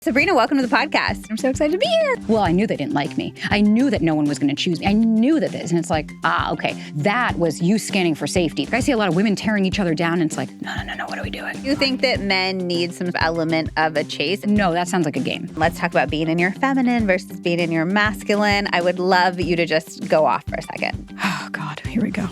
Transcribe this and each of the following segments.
Sabrina, welcome to the podcast. I'm so excited to be here. Well, I knew they didn't like me. I knew that no one was going to choose me. I knew that this. And it's like, okay. That was you scanning for safety. I see a lot of women tearing each other down, and it's like, no, what are we doing? You think that men need some element of a chase? No, that sounds like a game. Let's talk about being in your feminine versus being in your masculine. I would love you to just go off for a second. Oh, God, here we go.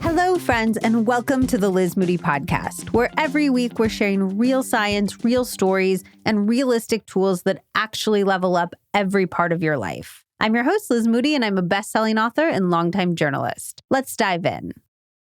Hello, friends, and welcome to the Liz Moody Podcast, where every week we're sharing real science, real stories, and realistic tools that actually level up every part of your life. I'm your host, Liz Moody, and I'm a best-selling author and longtime journalist. Let's dive in.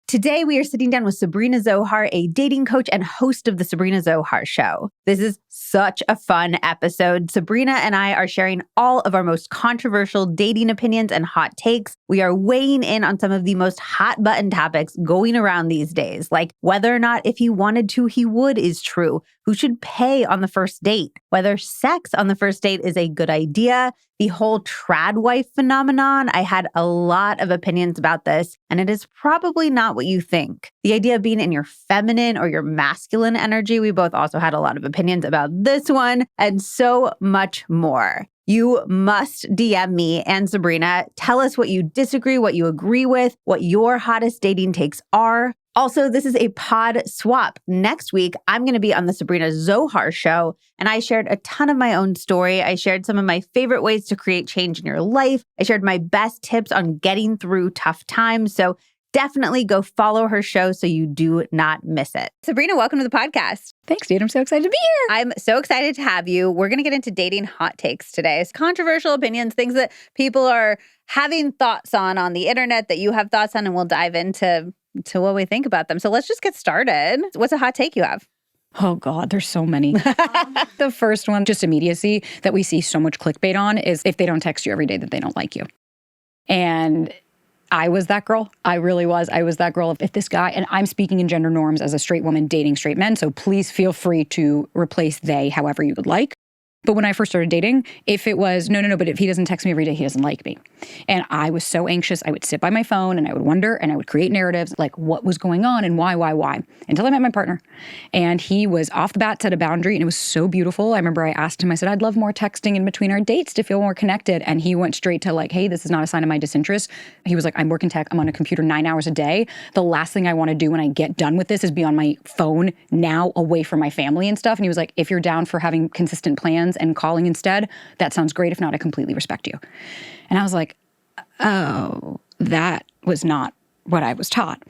Today, we are sitting down with Sabrina Zohar, a dating coach and host of the Sabrina Zohar Show. This is such a fun episode. Sabrina and I are sharing all of our most controversial dating opinions and hot takes. We are weighing in on some of the most hot button topics going around these days, like whether or not if he wanted to, he would is true, who should pay on the first date, whether sex on the first date is a good idea, the whole TradWife phenomenon. I had a lot of opinions about this, and it is probably not what you think. The idea of being in your feminine or your masculine energy, we both also had a lot of opinions about this one, and so much more. You must DM me and Sabrina. Tell us what you disagree, what you agree with, what your hottest dating takes are. Also, this is a pod swap. Next week, I'm going to be on the Sabrina Zohar Show, and I shared a ton of my own story. I shared some of my favorite ways to create change in your life. I shared my best tips on getting through tough times. So definitely go follow her show so you do not miss it. Sabrina, welcome to the podcast. Thanks, dude. I'm so excited to be here. I'm so excited to have you. We're going to get into dating hot takes today. It's controversial opinions, things that people are having thoughts on the internet that you have thoughts on, and we'll dive into what we think about them. So let's just get started. What's a hot take you have? Oh, God, there's so many. The first one, just immediacy, that we see so much clickbait on is if they don't text you every day that they don't like you. And I was that girl. I really was. I was that girl. If this guy, and I'm speaking in gender norms as a straight woman dating straight men, so please feel free to replace they however you would like. But when I first started dating, if it was, no, but if he doesn't text me every day, he doesn't like me. And I was so anxious. I would sit by my phone and I would wonder and I would create narratives like what was going on and why, until I met my partner. And he was off the bat, set a boundary, and it was so beautiful. I remember I asked him, I said, I'd love more texting in between our dates to feel more connected. And he went straight to like, hey, this is not a sign of my disinterest. He was like, I'm working tech. I'm on a computer 9 hours a day. The last thing I want to do when I get done with this is be on my phone now away from my family and stuff. And he was like, if you're down for having consistent plans and calling instead, that sounds great. If not, I completely respect you. And I was like, oh, that was not what I was taught.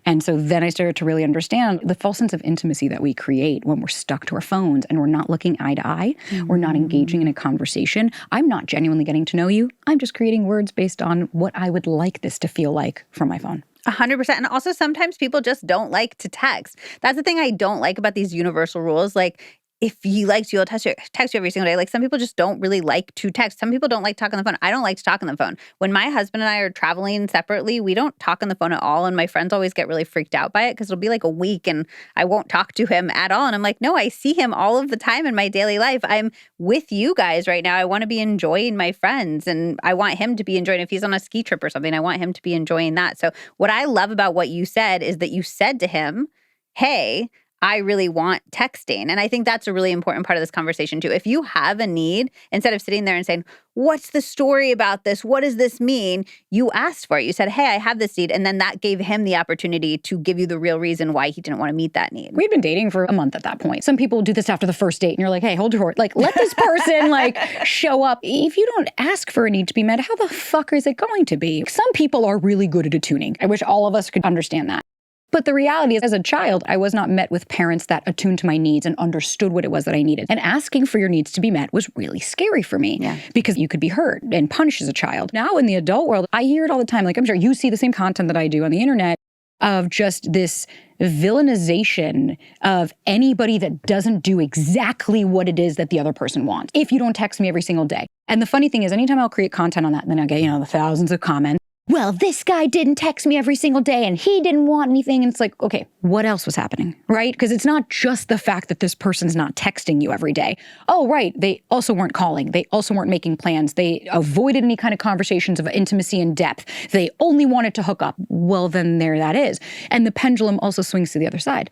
And so then I started to really understand the false sense of intimacy that we create when we're stuck to our phones and we're not looking eye to eye. Mm-hmm. We're not engaging in a conversation. I'm not genuinely getting to know you. I'm just creating words based on what I would like this to feel like from my phone. 100%. And also sometimes people just don't like to text. That's the thing I don't like about these universal rules. Like, if he likes you, he'll text you every single day. Like, some people just don't really like to text. Some people don't like talking on the phone. I don't like to talk on the phone. When my husband and I are traveling separately, we don't talk on the phone at all. And my friends always get really freaked out by it because it'll be like a week and I won't talk to him at all. And I'm like, no, I see him all of the time in my daily life. I'm with you guys right now. I want to be enjoying my friends and I want him to be enjoying. If he's on a ski trip or something, I want him to be enjoying that. So what I love about what you said is that you said to him, hey, I really want texting. And I think that's a really important part of this conversation too. If you have a need, instead of sitting there and saying, what's the story about this? What does this mean? You asked for it. You said, hey, I have this need. And then that gave him the opportunity to give you the real reason why he didn't want to meet that need. We'd been dating for a month at that point. Some people do this after the first date and you're like, hey, hold your horse. Like, let this person like show up. If you don't ask for a need to be met, how the fuck is it going to be? Some people are really good at attuning. I wish all of us could understand that. But the reality is, as a child, I was not met with parents that attuned to my needs and understood what it was that I needed. And asking for your needs to be met was really scary for me because you could be hurt and punished as a child. Now in the adult world, I hear it all the time. Like, I'm sure you see the same content that I do on the internet of just this villainization of anybody that doesn't do exactly what it is that the other person wants. If you don't text me every single day. And the funny thing is, anytime I'll create content on that, and then I'll get, the thousands of comments. Well, this guy didn't text me every single day and he didn't want anything. And it's like, okay, what else was happening, right? Because it's not just the fact that this person's not texting you every day. Oh, right. They also weren't calling. They also weren't making plans. They avoided any kind of conversations of intimacy and depth. They only wanted to hook up. Well, then there that is. And the pendulum also swings to the other side.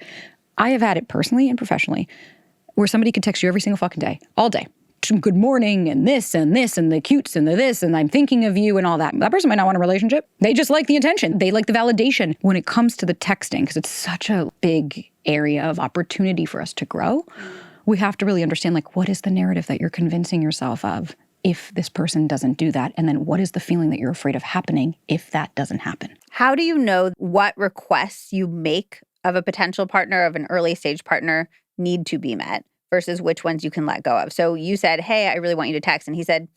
I have had it personally and professionally where somebody could text you every single fucking day, all day. good morning and this and this and the cutes and the this and I'm thinking of you and all that. That person might not want a relationship. They just like the attention. They like the validation. When it comes to the texting, because it's such a big area of opportunity for us to grow, we have to really understand, like, what is the narrative that you're convincing yourself of if this person doesn't do that? And then what is the feeling that you're afraid of happening if that doesn't happen? How do you know what requests you make of a potential partner, of an early stage partner, need to be met versus which ones you can let go of? So you said, hey, I really want you to text. And he said,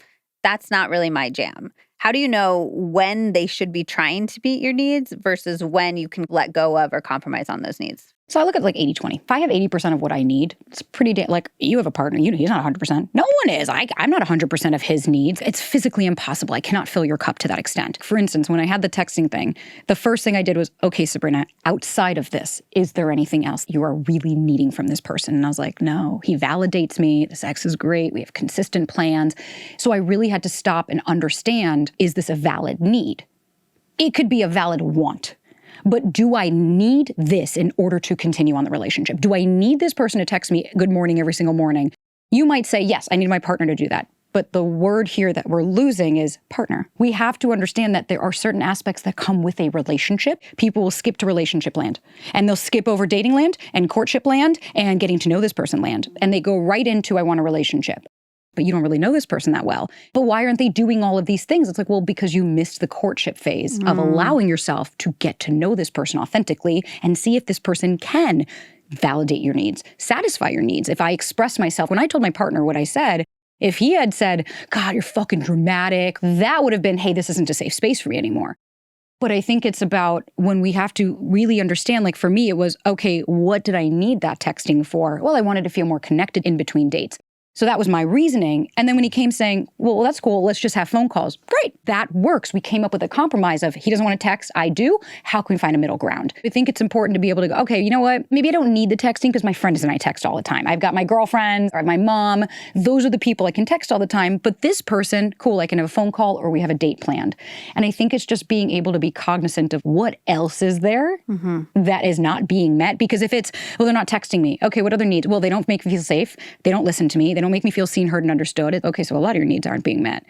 that's not really my jam. How do you know when they should be trying to meet your needs versus when you can let go of or compromise on those needs? So I look at like 80-20. If I have 80% of what I need, it's pretty like you have a partner, he's not 100%. No one is. I'm not 100% of his needs. It's physically impossible. I cannot fill your cup to that extent. For instance, when I had the texting thing, the first thing I did was, okay, Sabrina, outside of this, is there anything else you are really needing from this person? And I was like, no, he validates me. The sex is great. We have consistent plans. So I really had to stop and understand, is this a valid need? It could be a valid want. But do I need this in order to continue on the relationship? Do I need this person to text me good morning every single morning? You might say, yes, I need my partner to do that. But the word here that we're losing is partner. We have to understand that there are certain aspects that come with a relationship. People will skip to relationship land. And they'll skip over dating land and courtship land and getting to know this person land. And they go right into, I want a relationship. But you don't really know this person that well. But why aren't they doing all of these things? It's like, well, because you missed the courtship phase of allowing yourself to get to know this person authentically and see if this person can validate your needs, satisfy your needs. If I express myself, when I told my partner what I said, if he had said, God, you're fucking dramatic, that would have been, hey, this isn't a safe space for me anymore. But I think it's about when we have to really understand, like for me, it was, okay, what did I need that texting for? Well, I wanted to feel more connected in between dates. So that was my reasoning. And then when he came saying, well, that's cool, let's just have phone calls. Great, that works. We came up with a compromise of he doesn't want to text, I do. How can we find a middle ground? I think it's important to be able to go, okay, you know what? Maybe I don't need the texting because my friends and I text all the time. I've got my girlfriend or my mom. Those are the people I can text all the time. But this person, cool, I can have a phone call or we have a date planned. And I think it's just being able to be cognizant of what else is there that is not being met. Because if it's, well, they're not texting me. Okay, what other needs? Well, they don't make me feel safe. They don't listen to me. They don't make me feel seen, heard, and understood. Okay, so a lot of your needs aren't being met.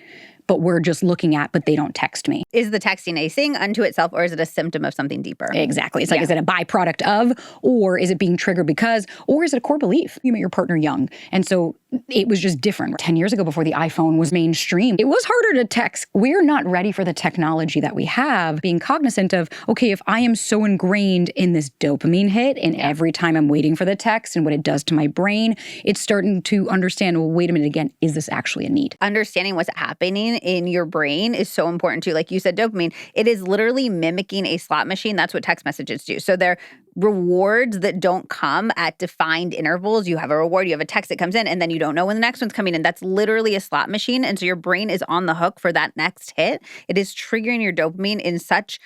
But we're just looking at, but they don't text me. Is the texting a thing unto itself, or is it a symptom of something deeper? Exactly. It's like, is it a byproduct of, or is it being triggered because, or is it a core belief? You met your partner young. And so it was just different. 10 years ago, before the iPhone was mainstream, it was harder to text. We're not ready for the technology that we have, being cognizant of, okay, if I am so ingrained in this dopamine hit and every time I'm waiting for the text and what it does to my brain, it's starting to understand, well, wait a minute again, is this actually a need? Understanding what's happening in your brain is so important too. Like you said, dopamine, it is literally mimicking a slot machine. That's what text messages do. So they're rewards that don't come at defined intervals. You have a reward, you have a text that comes in, and then you don't know when the next one's coming in. That's literally a slot machine. And so your brain is on the hook for that next hit. It is triggering your dopamine in such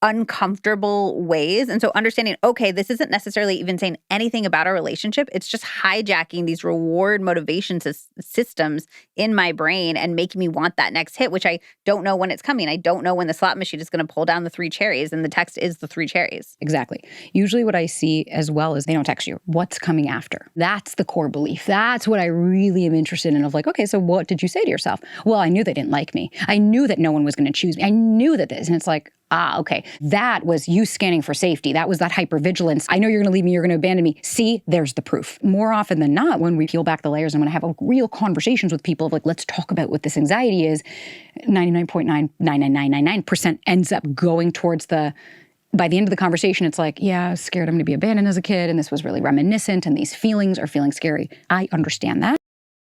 uncomfortable ways. And so understanding, okay, this isn't necessarily even saying anything about our relationship. It's just hijacking these reward motivation systems in my brain and making me want that next hit, which I don't know when it's coming. I don't know when the slot machine is going to pull down the 3 cherries, and the text is the 3 cherries. Exactly. Usually what I see as well is they don't text you. What's coming after? That's the core belief. That's what I really am interested in, of like, okay, so what did you say to yourself? Well, I knew they didn't like me. I knew that no one was going to choose me. I knew that this, and it's like, okay. That was you scanning for safety. That was that hypervigilance. I know you're going to leave me. You're going to abandon me. See, there's the proof. More often than not, when we peel back the layers and when I have real conversations with people of like, let's talk about what this anxiety is, 99.99999% ends up going towards by the end of the conversation, it's like, yeah, I was scared I'm going to be abandoned as a kid. And this was really reminiscent. And these feelings are feeling scary. I understand that.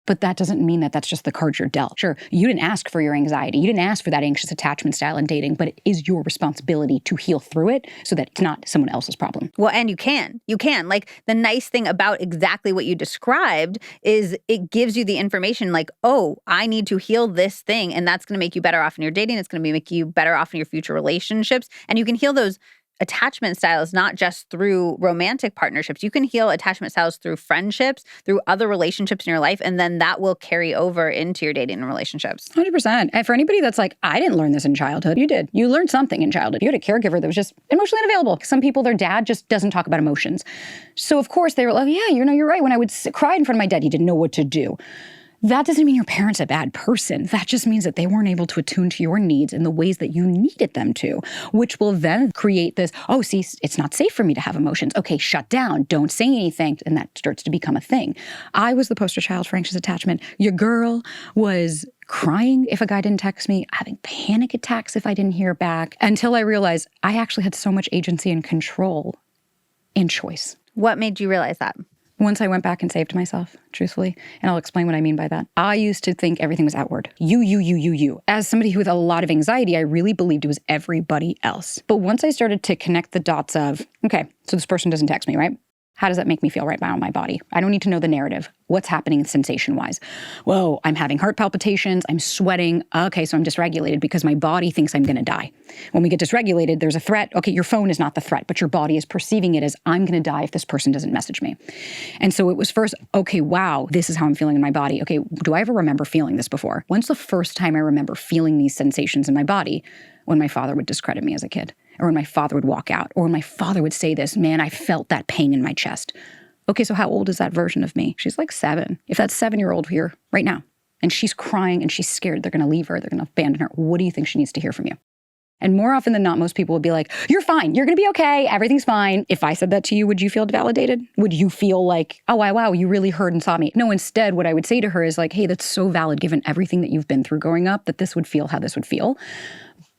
But that doesn't mean that that's just the cards you're dealt. Sure, you didn't ask for your anxiety. You didn't ask for that anxious attachment style in dating, but it is your responsibility to heal through it so that it's not someone else's problem. Well, and you can. You can. Like, the nice thing about exactly what you described is it gives you the information like, oh, I need to heal this thing, and that's going to make you better off in your dating. It's going to make you better off in your future relationships. And you can heal those attachment styles not just through romantic partnerships. You can heal attachment styles through friendships, through other relationships in your life, and then that will carry over into your dating and relationships. 100%. And for anybody that's like, I didn't learn this in childhood, you did. You learned something in childhood. You had a caregiver that was just emotionally unavailable. Some people, their dad just doesn't talk about emotions. So of course they were like, yeah, you're right. When I would cry in front of my dad, he didn't know what to do. That doesn't mean your parent's a bad person. That just means that they weren't able to attune to your needs in the ways that you needed them to, which will then create this, oh, see, it's not safe for me to have emotions. Okay, shut down. Don't say anything. And that starts to become a thing. I was the poster child for anxious attachment. Your girl was crying if a guy didn't text me, having panic attacks if I didn't hear back, until I realized I actually had so much agency and control and choice. What made you realize that? Once I went back and saved myself, truthfully, and I'll explain what I mean by that. I used to think everything was outward. You. As somebody who with a lot of anxiety, I really believed it was everybody else. But once I started to connect the dots of, okay, so this person doesn't text me, right? How does that make me feel right now in my body? I don't need to know the narrative. What's happening sensation-wise? Whoa, I'm having heart palpitations. I'm sweating. Okay, so I'm dysregulated because my body thinks I'm going to die. When we get dysregulated, there's a threat. Okay, your phone is not the threat, but your body is perceiving it as I'm going to die if this person doesn't message me. And so it was first, okay, wow, this is how I'm feeling in my body. Okay, do I ever remember feeling this before? When's the first time I remember feeling these sensations in my body? When my father would discredit me as a kid, or when my father would walk out, or when my father would say this, man, I felt that pain in my chest. Okay, so how old is that version of me? She's like 7. If that 7-year-old here right now, and she's crying and she's scared, they're going to leave her, they're going to abandon her, what do you think she needs to hear from you? And more often than not, most people would be like, you're fine, you're going to be okay, everything's fine. If I said that to you, would you feel validated? Would you feel like, oh, wow, you really heard and saw me? No, instead, what I would say to her is like, hey, that's so valid given everything that you've been through growing up, that this would feel how this would feel.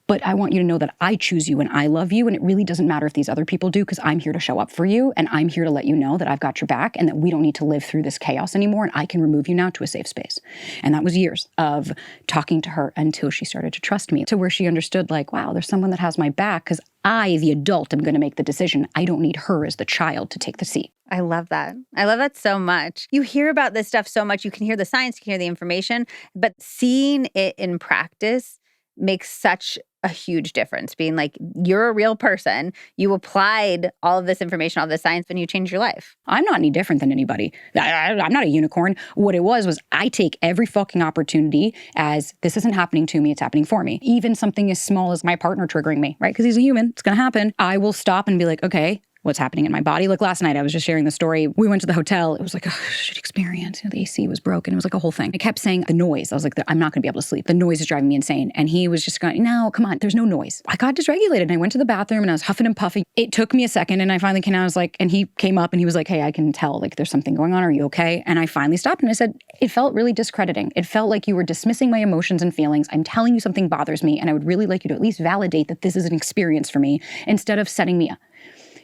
But I want you to know that I choose you and I love you, and it really doesn't matter if these other people do, because I'm here to show up for you, and I'm here to let you know that I've got your back and that we don't need to live through this chaos anymore, and I can remove you now to a safe space. And that was years of talking to her until she started to trust me, to where she understood like, wow, there's someone that has my back because I, the adult, am going to make the decision. I don't need her as the child to take the seat. I love that. I love that so much. You hear about this stuff so much. You can hear the science, you can hear the information, but seeing it in practice makes such a huge difference. Being like, you're a real person. You applied all of this information, all this science, and you changed your life. I'm not any different than anybody. I'm not a unicorn. What it was I take every fucking opportunity as this isn't happening to me, it's happening for me. Even something as small as my partner triggering me, right? Because he's a human, it's going to happen. I will stop and be like, okay, what's happening in my body? Like last night, I was just sharing the story. We went to the hotel. It was like a shit experience. The AC was broken. It was like a whole thing. I kept saying the noise. I was like, I'm not going to be able to sleep. The noise is driving me insane. And he was just going, no, come on. There's no noise. I got dysregulated and I went to the bathroom and I was huffing and puffing. It took me a second and I finally came out. I was like, and he came up and he was like, hey, I can tell like there's something going on. Are you okay? And I finally stopped and I said, it felt really discrediting. It felt like you were dismissing my emotions and feelings. I'm telling you something bothers me and I would really like you to at least validate that this is an experience for me instead of setting me up.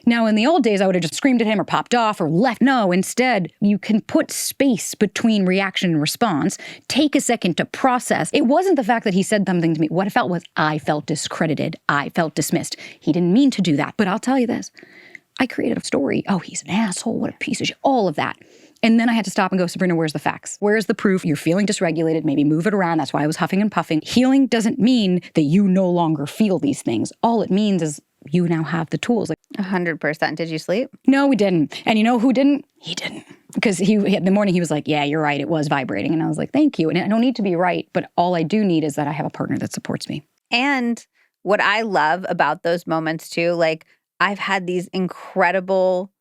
Now, in the old days, I would have just screamed at him or popped off or left. No, instead, you can put space between reaction and response, take a second to process. It wasn't the fact that he said something to me. What I felt was I felt discredited. I felt dismissed. He didn't mean to do that. But I'll tell you this. I created a story. Oh, he's an asshole. What a piece of shit. All of that. And then I had to stop and go, Sabrina, where's the facts? Where's the proof? You're feeling dysregulated. Maybe move it around. That's why I was huffing and puffing. Healing doesn't mean that you no longer feel these things. All it means is you now have the tools. Like 100%. Did you sleep? No, we didn't. And you know who didn't? He didn't. Because in the morning he was like, yeah, you're right. It was vibrating. And I was like, thank you. And I don't need to be right. But all I do need is that I have a partner that supports me. And what I love about those moments too, like I've had these incredible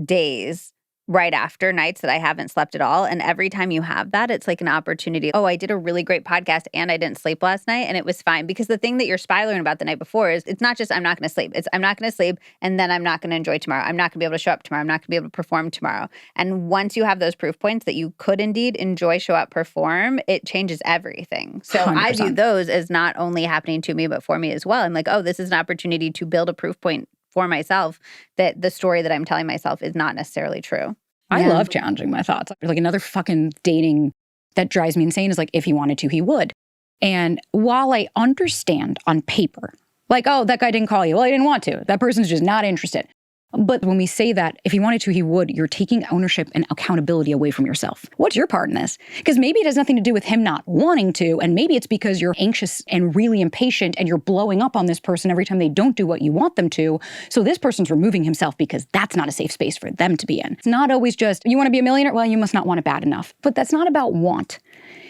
days right after nights that I haven't slept at all. And every time you have that, it's like an opportunity. Oh, I did a really great podcast and I didn't sleep last night and it was fine. Because the thing that you're spiraling about the night before is it's not just I'm not going to sleep. It's I'm not going to sleep and then I'm not going to enjoy tomorrow. I'm not going to be able to show up tomorrow. I'm not going to be able to perform tomorrow. And once you have those proof points that you could indeed enjoy, show up, perform, it changes everything. So 100%. I view those as not only happening to me, but for me as well. I'm like, oh, this is an opportunity to build a proof point for myself that the story that I'm telling myself is not necessarily true. I love challenging my thoughts. Like another fucking dating that drives me insane is like, if he wanted to, he would. And while I understand on paper, like, oh, that guy didn't call you. Well, he didn't want to. That person's just not interested. But when we say that, if he wanted to, he would, you're taking ownership and accountability away from yourself. What's your part in this? Because maybe it has nothing to do with him not wanting to, and maybe it's because you're anxious and really impatient and you're blowing up on this person every time they don't do what you want them to. So this person's removing himself because that's not a safe space for them to be in. It's not always just, you want to be a millionaire? Well, you must not want it bad enough. But that's not about want.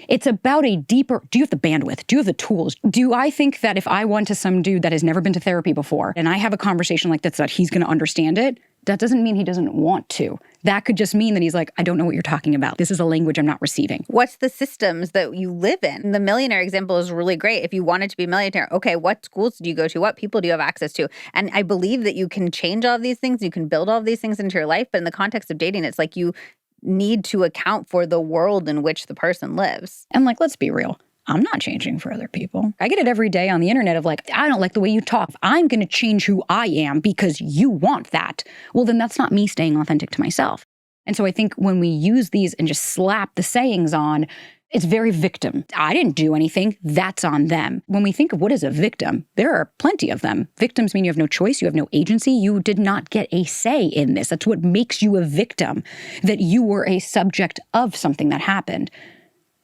It's about a deeper, do you have the bandwidth? Do you have the tools? Do I think that if I went to some dude that has never been to therapy before and I have a conversation like this, that he's going to understand it? That doesn't mean he doesn't want to. that could just mean that he's like, I don't know what you're talking about. This is a language I'm not receiving. What's the systems that you live in? The millionaire example is really great. If you wanted to be a millionaire, okay, what schools do you go to? What people do you have access to? And I believe that you can change all of these things. You can build all of these things into your life. But in the context of dating, it's like you need to account for the world in which the person lives. And like, let's be real. I'm not changing for other people. I get it every day on the internet of like, I don't like the way you talk. I'm going to change who I am because you want that. Well, then that's not me staying authentic to myself. And so I think when we use these and just slap the sayings on, it's very victim. I didn't do anything. That's on them. When we think of what is a victim, there are plenty of them. Victims mean you have no choice. You have no agency. You did not get a say in this. That's what makes you a victim, that you were a subject of something that happened.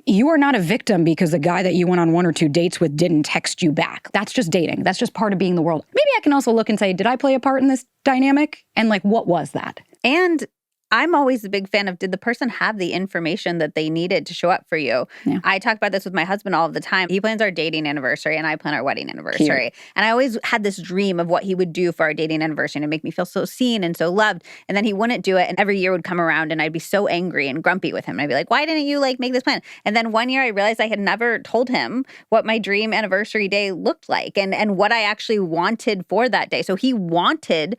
You are not a victim because the guy that you went on 1 or 2 dates with didn't text you back. That's just dating. That's just part of being the world. Maybe I can also look and say, did I play a part in this dynamic? And like, what was that? And I'm always a big fan of, did the person have the information that they needed to show up for you? Yeah. I talk about this with my husband all of the time. He plans our dating anniversary and I plan our wedding anniversary. Cute. And I always had this dream of what he would do for our dating anniversary and make me feel so seen and so loved. And then he wouldn't do it. And every year would come around and I'd be so angry and grumpy with him. And I'd be like, why didn't you like make this plan? And then one year I realized I had never told him what my dream anniversary day looked like and what I actually wanted for that day. So he wanted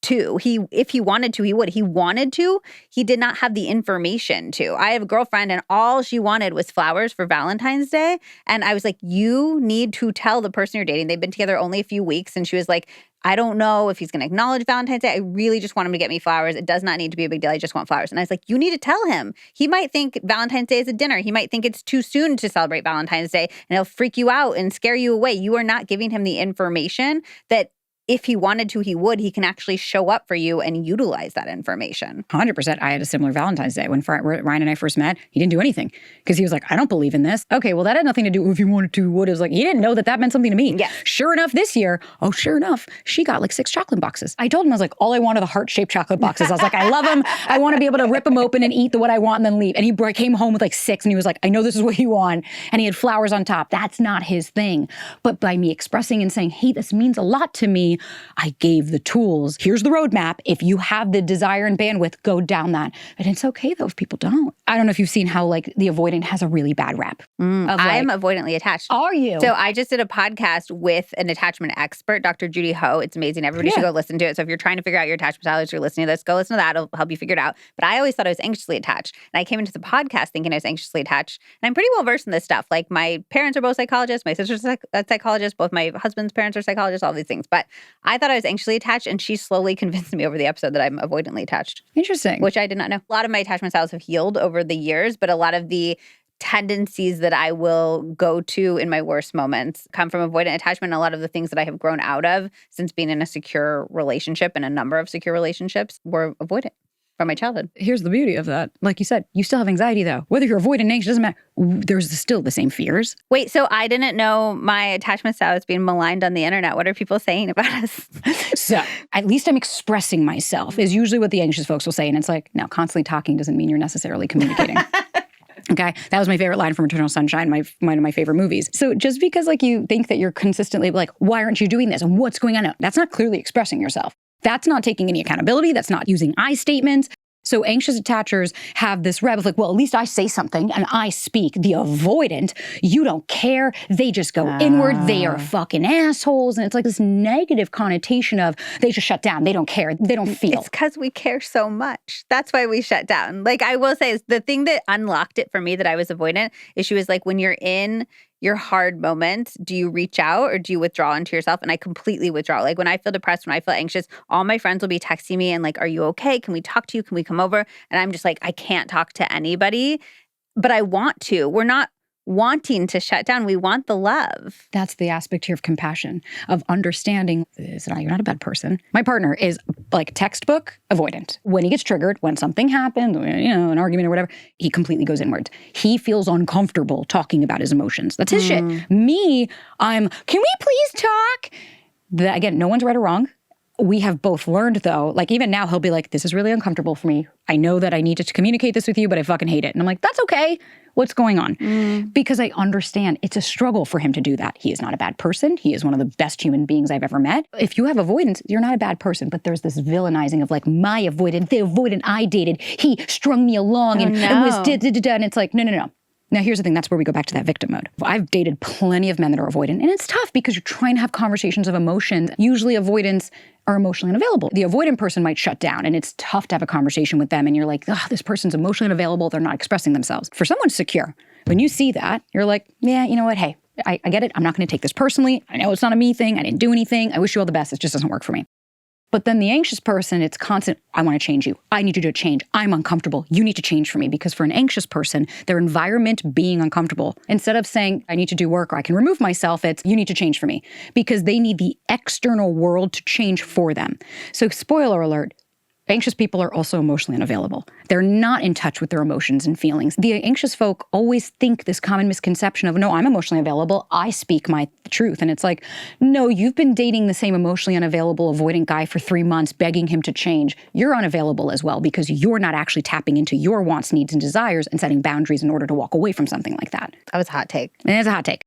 to. If he wanted to, he would. He wanted to. He did not have the information to. I have a girlfriend and all she wanted was flowers for Valentine's Day. And I was like, you need to tell the person you're dating. They've been together only a few weeks. And she was like, I don't know if he's going to acknowledge Valentine's Day. I really just want him to get me flowers. It does not need to be a big deal. I just want flowers. And I was like, you need to tell him. He might think Valentine's Day is a dinner. He might think it's too soon to celebrate Valentine's Day and he'll freak you out and scare you away. You are not giving him the information that if he wanted to, he would. He can actually show up for you and utilize that information. 100%. I had a similar Valentine's Day. When Ryan and I first met, he didn't do anything because he was like, I don't believe in this. Okay, well, that had nothing to do with if he wanted to, would. It was like, he didn't know that meant something to me. Yeah. Sure enough, this year, sure enough, she got like 6 chocolate boxes. I told him, I was like, all I want are the heart-shaped chocolate boxes. I was like, I love them. I want to be able to rip them open and eat what I want and then leave. And he came home with like 6 and he was like, I know this is what you want. And he had flowers on top. That's not his thing. But by me expressing and saying, hey, this means a lot to me, I gave the tools. Here's the roadmap. If you have the desire and bandwidth, go down that. And it's okay though if people don't. I don't know if you've seen how like the avoidant has a really bad rap. I'm avoidantly attached. Are you? So I just did a podcast with an attachment expert, Dr. Judy Ho. It's amazing. Everybody should go listen to it. So if you're trying to figure out your attachment style as you're listening to this, go listen to that. It'll help you figure it out. But I always thought I was anxiously attached. And I came into the podcast thinking I was anxiously attached. And I'm pretty well versed in this stuff. Like my parents are both psychologists. My sister's a psychologist. Both my husband's parents are psychologists, all these things. But I thought I was anxiously attached. And she slowly convinced me over the episode that I'm avoidantly attached. Interesting. Which I did not know. A lot of my attachment styles have healed over the years, but a lot of the tendencies that I will go to in my worst moments come from avoidant attachment. And a lot of the things that I have grown out of since being in a secure relationship and a number of secure relationships were avoidant from my childhood. Here's the beauty of that. Like you said, you still have anxiety though. Whether you're avoidant or anxious, doesn't matter. There's still the same fears. Wait, so I didn't know my attachment style is being maligned on the internet. What are people saying about us? So at least I'm expressing myself is usually what the anxious folks will say. And it's like, now constantly talking doesn't mean you're necessarily communicating. Okay. That was my favorite line from Eternal Sunshine, one of my favorite movies. So just because like you think that you're consistently like, why aren't you doing this? And what's going on? That's not clearly expressing yourself. That's not taking any accountability. That's not using I statements. So anxious attachers have this rep of like, well, at least I say something and I speak. The avoidant, you don't care. They just go inward. They are fucking assholes. And it's like this negative connotation of they just shut down. They don't care. They don't feel. It's because we care so much. That's why we shut down. Like I will say, the thing that unlocked it for me that I was avoidant is she was like, when you're in your hard moments, do you reach out or do you withdraw into yourself? And I completely withdraw. Like when I feel depressed, when I feel anxious, all my friends will be texting me and like, are you okay? Can we talk to you? Can we come over? And I'm just like, I can't talk to anybody, but I want to. We're not wanting to shut down. We want the love. That's the aspect here of compassion, of understanding you're not a bad person. My partner is like textbook avoidant. When he gets triggered, when something happens, an argument or whatever, he completely goes inward. He feels uncomfortable talking about his emotions. That's his shit. Me, can we please talk? Again, no one's right or wrong. We have both learned though, like even now he'll be like, this is really uncomfortable for me. I know that I need to communicate this with you, but I fucking hate it. And I'm like, that's okay. What's going on? Because I understand it's a struggle for him to do that. He is not a bad person. He is one of the best human beings I've ever met. If you have avoidance, you're not a bad person, but there's this villainizing of like, my avoidant, the avoidant I dated, he strung me along and was da-da-da-da. And it's like, no. Now, here's the thing. That's where we go back to that victim mode. I've dated plenty of men that are avoidant, and it's tough because you're trying to have conversations of emotions. Usually avoidants are emotionally unavailable. The avoidant person might shut down, and it's tough to have a conversation with them, and you're like, this person's emotionally unavailable. They're not expressing themselves. For someone secure, when you see that, you're like, yeah, you know what? Hey, I get it. I'm not going to take this personally. I know it's not a me thing. I didn't do anything. I wish you all the best. It just doesn't work for me. But then the anxious person, it's constant, I want to change you. I need you to change. I'm uncomfortable. You need to change for me. Because for an anxious person, their environment being uncomfortable, instead of saying, I need to do work or I can remove myself, it's, you need to change for me. Because they need the external world to change for them. So spoiler alert, anxious people are also emotionally unavailable. They're not in touch with their emotions and feelings. The anxious folk always think this common misconception of, no, I'm emotionally available. I speak my truth. And it's like, no, you've been dating the same emotionally unavailable, avoidant guy for 3 months, begging him to change. You're unavailable as well because you're not actually tapping into your wants, needs, and desires and setting boundaries in order to walk away from something like that. That was a hot take. And it's a hot take.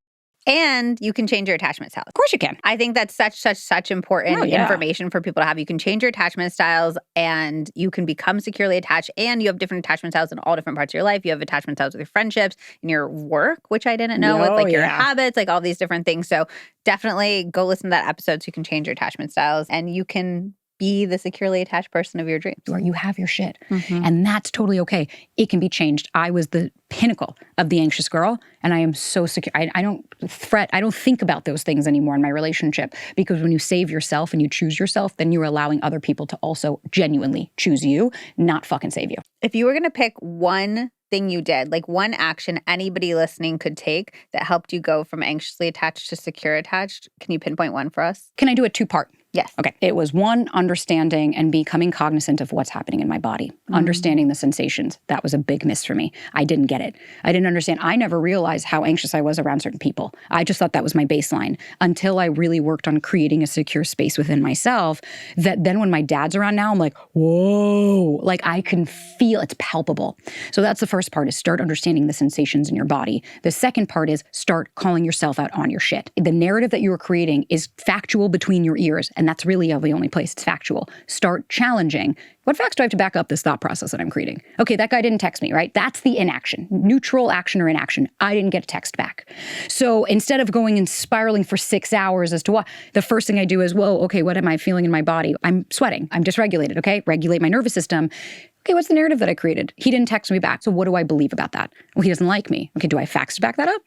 And you can change your attachment styles. Of course you can. I think that's such important information for people to have. You can change your attachment styles and you can become securely attached, and you have different attachment styles in all different parts of your life. You have attachment styles with your friendships, in your work, which I didn't know, with like your habits, like all these different things. So definitely go listen to that episode so you can change your attachment styles and you can be the securely attached person of your dreams. Or you have your shit. And that's totally okay. It can be changed. I was the pinnacle of the anxious girl, and I am so secure. I don't fret. I don't think about those things anymore in my relationship, because when you save yourself and you choose yourself, then you're allowing other people to also genuinely choose you, not fucking save you. If you were going to pick one thing you did, like one action anybody listening could take that helped you go from anxiously attached to secure attached, can you pinpoint one for us? Can I do a two-part? Yes. Okay. It was one, understanding and becoming cognizant of what's happening in my body, understanding the sensations. That was a big miss for me. I didn't get it. I didn't understand. I never realized how anxious I was around certain people. I just thought that was my baseline until I really worked on creating a secure space within myself, that then when my dad's around now, I'm like, whoa, like I can feel it's palpable. So that's the first part, is start understanding the sensations in your body. The second part is start calling yourself out on your shit. The narrative that you are creating is factual between your ears, and that's really the only place it's factual. Start challenging. What facts do I have to back up this thought process that I'm creating? Okay, that guy didn't text me, right? That's the inaction. Neutral action or inaction. I didn't get a text back. So instead of going and spiraling for 6 hours as to why, the first thing I do is, whoa, okay, what am I feeling in my body? I'm sweating. I'm dysregulated, okay? Regulate my nervous system. Okay, what's the narrative that I created? He didn't text me back. So what do I believe about that? Well, he doesn't like me. Okay, do I have facts to back that up?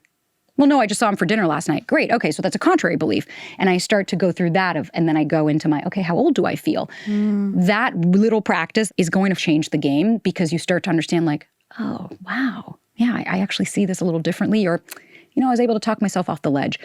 Well, no, I just saw him for dinner last night. Great. Okay, so that's a contrary belief. And I start to go through that and then I go into my, okay, how old do I feel? That little practice is going to change the game, because you start to understand like, oh, wow. Yeah, I actually see this a little differently. Or, I was able to talk myself off the ledge.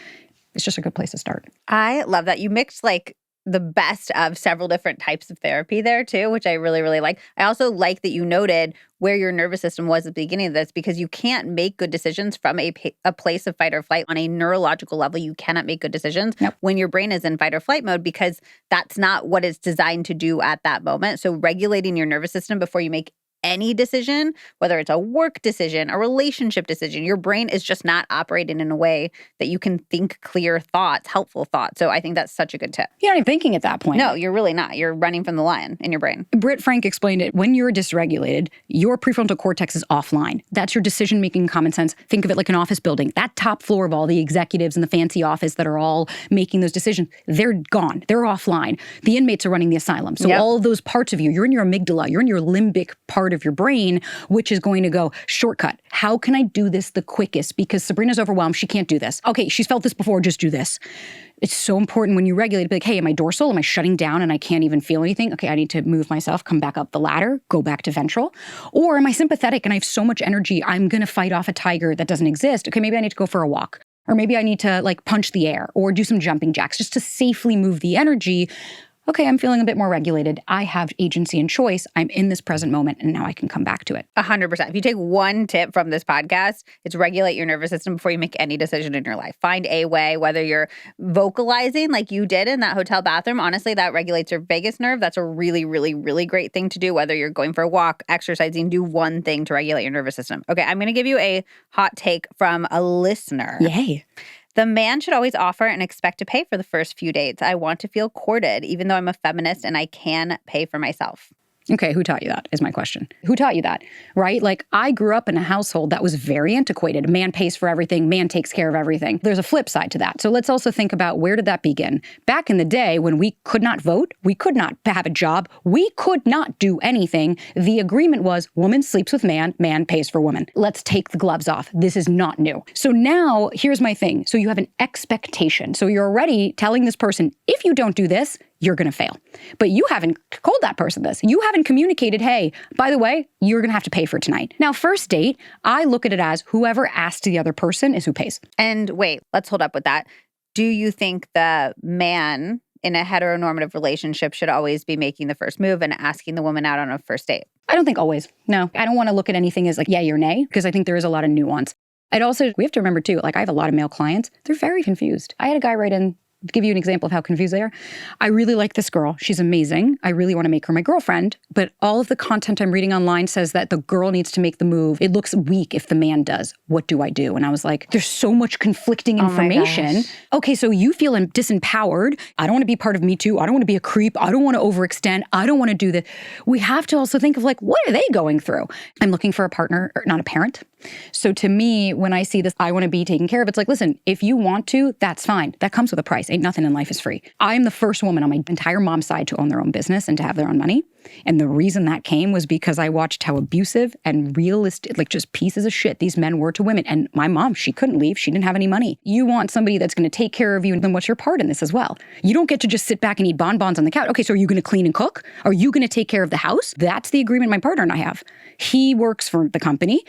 It's just a good place to start. I love that. You mixed like the best of several different types of therapy there too, which I really, really like. I also like that you noted where your nervous system was at the beginning of this, because you can't make good decisions from a place of fight or flight. On a neurological level, you cannot make good decisions when your brain is in fight or flight mode, because that's not what it's designed to do at that moment. So regulating your nervous system before you make any decision, whether it's a work decision, a relationship decision, your brain is just not operating in a way that you can think clear thoughts, helpful thoughts. So I think that's such a good tip. You're not even thinking at that point. No, you're really not. You're running from the lion in your brain. Britt Frank explained it. When you're dysregulated, your prefrontal cortex is offline. That's your decision-making common sense. Think of it like an office building. That top floor of all the executives in the fancy office that are all making those decisions, they're gone. They're offline. The inmates are running the asylum. So all of those parts of you, you're in your amygdala, you're in your limbic part of your brain, which is going to go, shortcut. How can I do this the quickest? Because Sabrina's overwhelmed. She can't do this. Okay, she's felt this before. Just do this. It's so important when you regulate, be like, hey, am I dorsal? Am I shutting down and I can't even feel anything? Okay, I need to move myself, come back up the ladder, go back to ventral. Or am I sympathetic and I have so much energy, I'm going to fight off a tiger that doesn't exist. Okay, maybe I need to go for a walk. Or maybe I need to like punch the air or do some jumping jacks just to safely move the energy. okay, I'm feeling a bit more regulated. I have agency and choice. I'm in this present moment, and now I can come back to it. 100%. If you take one tip from this podcast, it's regulate your nervous system before you make any decision in your life. Find a way, whether you're vocalizing like you did in that hotel bathroom. Honestly, that regulates your vagus nerve. That's a really, really, really great thing to do. Whether you're going for a walk, exercising, do one thing to regulate your nervous system. Okay, I'm going to give you a hot take from a listener. Yay. The man should always offer and expect to pay for the first few dates. I want to feel courted, even though I'm a feminist and I can pay for myself. Okay, who taught you that is my question. Who taught you that, right? Like, I grew up in a household that was very antiquated. Man pays for everything. Man takes care of everything. There's a flip side to that. So let's also think about, where did that begin? Back in the day when we could not vote, we could not have a job, we could not do anything. The agreement was woman sleeps with man, man pays for woman. Let's take the gloves off. This is not new. So now here's my thing. So you have an expectation. So you're already telling this person, if you don't do this, you're going to fail. But you haven't told that person this. You haven't communicated, hey, by the way, you're going to have to pay for tonight. Now, first date, I look at it as whoever asks the other person is who pays. And wait, let's hold up with that. Do you think the man in a heteronormative relationship should always be making the first move and asking the woman out on a first date? I don't think always. No, I don't want to look at anything as like yay or nay, because I think there is a lot of nuance. We have to remember too, like I have a lot of male clients. They're very confused. I had a guy write in, give you an example of how confused they are. I really like this girl. She's amazing. I really want to make her my girlfriend. But all of the content I'm reading online says that the girl needs to make the move. It looks weak if the man does. What do I do? And I was like, there's so much conflicting information. Okay, so you feel disempowered. I don't want to be part of Me Too. I don't want to be a creep. I don't want to overextend. I don't want to do this. We have to also think of like, what are they going through? I'm looking for a partner, not a parent. So to me, when I see this, I want to be taken care of. It's like, listen, if you want to, that's fine. That comes with a price. Ain't nothing in life is free. I'm the first woman on my entire mom's side to own their own business and to have their own money. And the reason that came was because I watched how abusive and realistic, like just pieces of shit these men were to women. And my mom, she couldn't leave. She didn't have any money. You want somebody that's going to take care of you. Then what's your part in this as well? You don't get to just sit back and eat bonbons on the couch. Okay, so are you going to clean and cook? Are you going to take care of the house? That's the agreement my partner and I have. He works for the company.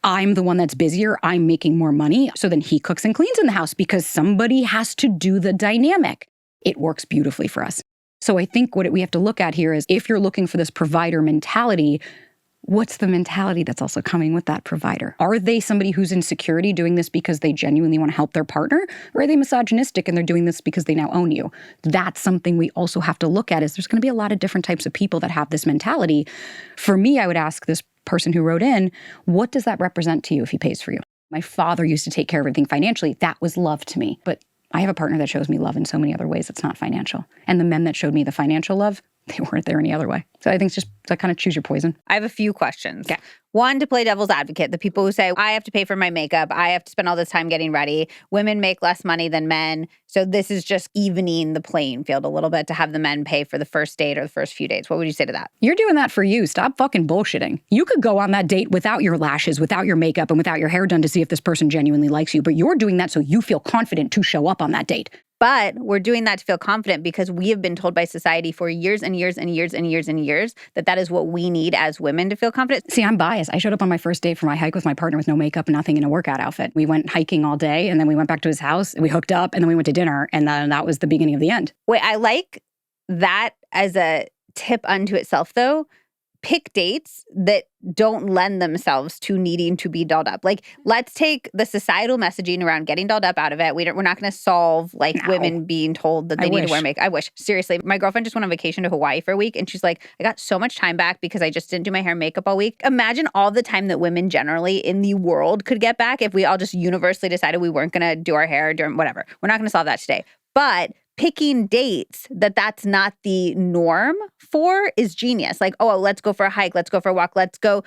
I'm the one that's busier. I'm making more money. So then he cooks and cleans in the house because somebody has to do the dynamic. It works beautifully for us. So I think what we have to look at here is, if you're looking for this provider mentality, what's the mentality that's also coming with that provider? Are they somebody who's in security doing this because they genuinely want to help their partner? Or are they misogynistic and they're doing this because they now own you? That's something we also have to look at. Is there's going to be a lot of different types of people that have this mentality. For me, I would ask this person who wrote in, what does that represent to you if he pays for you? My father used to take care of everything financially. That was love to me. But I have a partner that shows me love in so many other ways that's not financial. And the men that showed me the financial love, they weren't there any other way. So I think it's just to kind of choose your poison. I have a few questions. Okay. One, to play devil's advocate, the people who say, I have to pay for my makeup, I have to spend all this time getting ready. Women make less money than men. So this is just evening the playing field a little bit to have the men pay for the first date or the first few dates. What would you say to that? You're doing that for you. Stop fucking bullshitting. You could go on that date without your lashes, without your makeup, and without your hair done to see if this person genuinely likes you. But you're doing that so you feel confident to show up on that date. But we're doing that to feel confident because we have been told by society for years and years and years and years and years that that is what we need as women to feel confident. See, I'm biased. I showed up on my first date for my hike with my partner with no makeup and nothing, in a workout outfit. We went hiking all day, and then we went back to his house, and we hooked up, and then we went to dinner, and then that was the beginning of the end. Wait, I like that as a tip unto itself, though. Pick dates that don't lend themselves to needing to be dolled up. Like, let's take the societal messaging around getting dolled up out of it. We're not going to solve women being told that they need to wear makeup. I wish. Seriously. My girlfriend just went on vacation to Hawaii for a week, and she's like, I got so much time back because I just didn't do my hair and makeup all week. Imagine all the time that women generally in the world could get back if we all just universally decided we weren't going to do our hair during whatever. We're not going to solve that today. But picking dates that's not the norm for is genius. Like, oh, let's go for a hike. Let's go for a walk. Let's go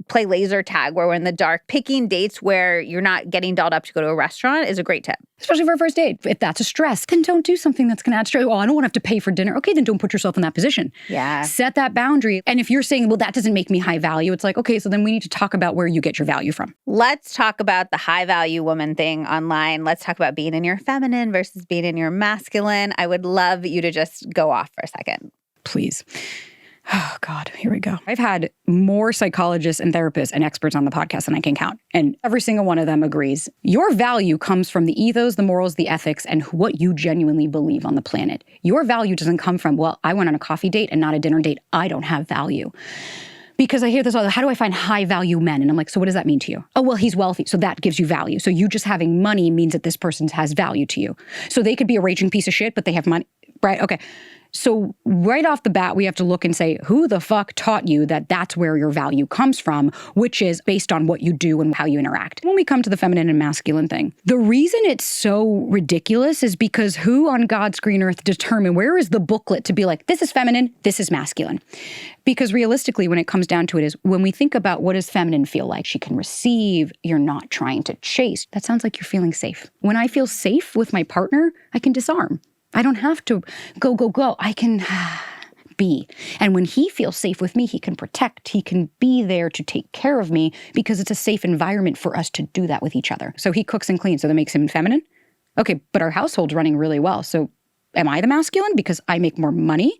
play laser tag where we're in the dark. Picking dates where you're not getting dolled up to go to a restaurant is a great tip. Especially for a first date. If that's a stress, then don't do something that's going to add stress. Oh, I don't want to have to pay for dinner. Okay, then don't put yourself in that position. Yeah. Set that boundary. And if you're saying, well, that doesn't make me high value, it's like, okay, so then we need to talk about where you get your value from. Let's talk about the high value woman thing online. Let's talk about being in your feminine versus being in your masculine. I would love you to just go off for a second. Please. Oh, God, here we go. I've had more psychologists and therapists and experts on the podcast than I can count. And every single one of them agrees. Your value comes from the ethos, the morals, the ethics, and what you genuinely believe on the planet. Your value doesn't come from, well, I went on a coffee date and not a dinner date. I don't have value. Because I hear this all, how do I find high value men? And I'm like, so what does that mean to you? Oh, well, he's wealthy. So that gives you value. So you just having money means that this person has value to you. So they could be a raging piece of shit, but they have money, right? Okay. So right off the bat, we have to look and say, who the fuck taught you that that's where your value comes from, which is based on what you do and how you interact. When we come to the feminine and masculine thing, the reason it's so ridiculous is because who on God's green earth determined, where is the booklet to be like, this is feminine, this is masculine? Because realistically, when it comes down to it is when we think about what does feminine feel like, she can receive, you're not trying to chase. That sounds like you're feeling safe. When I feel safe with my partner, I can disarm. I don't have to go. I can be. And when he feels safe with me, he can protect. He can be there to take care of me because it's a safe environment for us to do that with each other. So he cooks and cleans, so that makes him feminine. Okay, but our household's running really well. So am I the masculine because I make more money?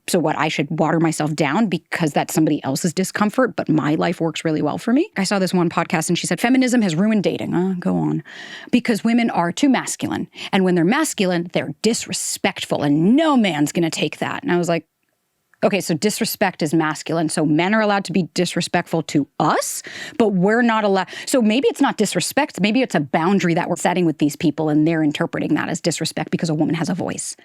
So what, I should water myself down because that's somebody else's discomfort, but my life works really well for me? I saw this one podcast and she said, feminism has ruined dating. Go on. Because women are too masculine. And when they're masculine, they're disrespectful and no man's going to take that. And I was like, okay, so disrespect is masculine. So men are allowed to be disrespectful to us, but we're not allowed. So maybe it's not disrespect. Maybe it's a boundary that we're setting with these people and they're interpreting that as disrespect because a woman has a voice.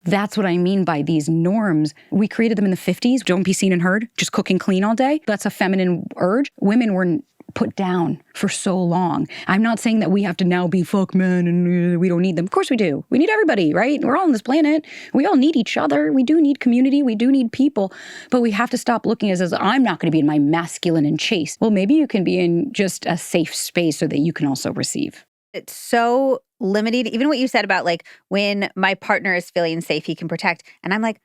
That's what I mean by these norms. We created them in the 50s. Don't be seen and heard. Just cook and clean all day. That's a feminine urge. Women were put down for so long. I'm not saying that we have to now be fuck men and we don't need them. Of course we do. We need everybody, right? We're all on this planet. We all need each other. We do need community. We do need people. But we have to stop looking as I'm not going to be in my masculine and chase. Well, maybe you can be in just a safe space so that you can also receive. It's so limited. Even what you said about like when my partner is feeling safe, he can protect. And I'm like,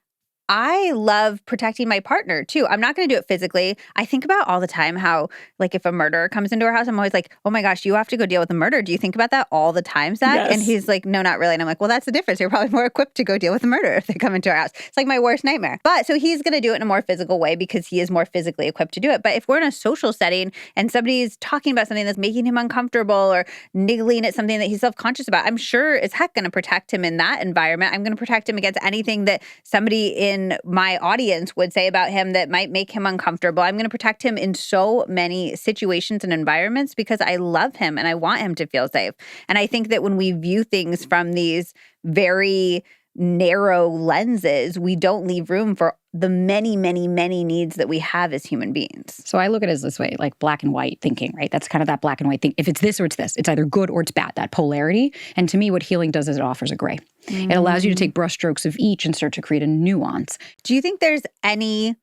I love protecting my partner too. I'm not going to do it physically. I think about all the time how, like, if a murderer comes into our house, I'm always like, oh my gosh, you have to go deal with the murder. Do you think about that all the time, Zach? Yes. And he's like, no, not really. And I'm like, well, that's the difference. You're probably more equipped to go deal with the murderer if they come into our house. It's like my worst nightmare. But so he's going to do it in a more physical way because he is more physically equipped to do it. But if we're in a social setting and somebody's talking about something that's making him uncomfortable or niggling at something that he's self-conscious about, I'm sure as heck going to protect him in that environment. I'm going to protect him against anything that somebody in my audience would say about him that might make him uncomfortable. I'm going to protect him in so many situations and environments because I love him and I want him to feel safe. And I think that when we view things from these very narrow lenses, we don't leave room for the many, many, many needs that we have as human beings. So I look at it as this way, like black and white thinking, right? That's kind of that black and white thing. If it's this or it's this, it's either good or it's bad, that polarity. And to me, what healing does is it offers a gray. It allows you to take brushstrokes of each and start to create a nuance. Do you think there's any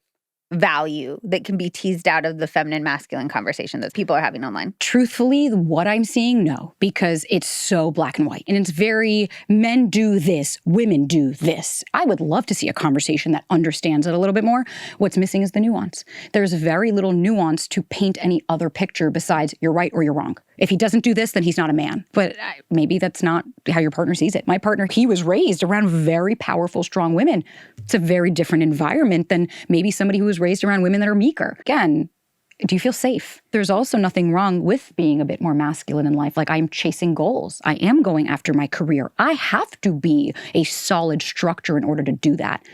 value that can be teased out of the feminine masculine conversation that people are having online? Truthfully, what I'm seeing, no, because it's so black and white and it's very men do this, women do this. I would love to see a conversation that understands it a little bit more. What's missing is the nuance. There's very little nuance to paint any other picture besides you're right or you're wrong. If he doesn't do this, then he's not a man. But maybe that's not how your partner sees it. My partner, he was raised around very powerful, strong women. It's a very different environment than maybe somebody who was raised around women that are meeker. Again, do you feel safe? There's also nothing wrong with being a bit more masculine in life. Like I'm chasing goals. I am going after my career. I have to be a solid structure in order to do that.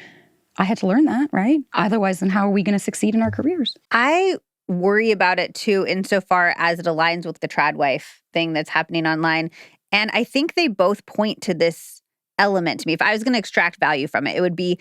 I had to learn that, right? Otherwise, then how are we going to succeed in our careers? I worry about it too, insofar as it aligns with the TradWife thing that's happening online. And I think they both point to this element to me. If I was going to extract value from it, it would be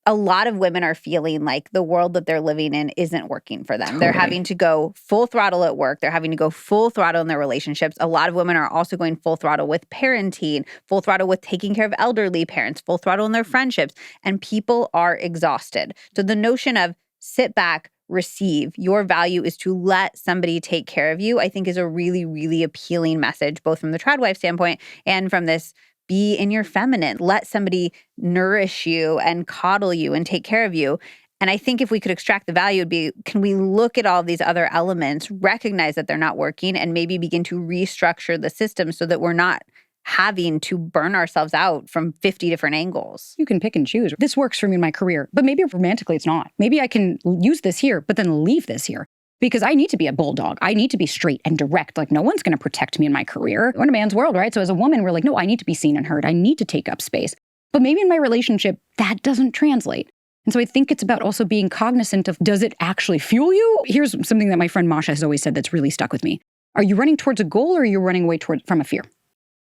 a lot of women are feeling like the world that they're living in isn't working for them. Totally. They're having to go full throttle at work. They're having to go full throttle in their relationships. A lot of women are also going full throttle with parenting, full throttle with taking care of elderly parents, full throttle in their friendships, and people are exhausted. So the notion of sit back, receive, your value is to let somebody take care of you, I think is a really, really appealing message, both from the TradWife standpoint and from this be in your feminine. Let somebody nourish you and coddle you and take care of you. And I think if we could extract the value, it'd be, can we look at all these other elements, recognize that they're not working, and maybe begin to restructure the system so that we're not having to burn ourselves out from 50 different angles. You can pick and choose. This works for me in my career, but maybe romantically it's not. Maybe I can use this here, but then leave this here. Because I need to be a bulldog. I need to be straight and direct. Like, no one's going to protect me in my career. We're in a man's world, right? So as a woman, we're like, no, I need to be seen and heard. I need to take up space. But maybe in my relationship, that doesn't translate. And so I think it's about also being cognizant of, does it actually fuel you? Here's something that my friend Masha has always said that's really stuck with me. Are you running towards a goal or are you running away from a fear?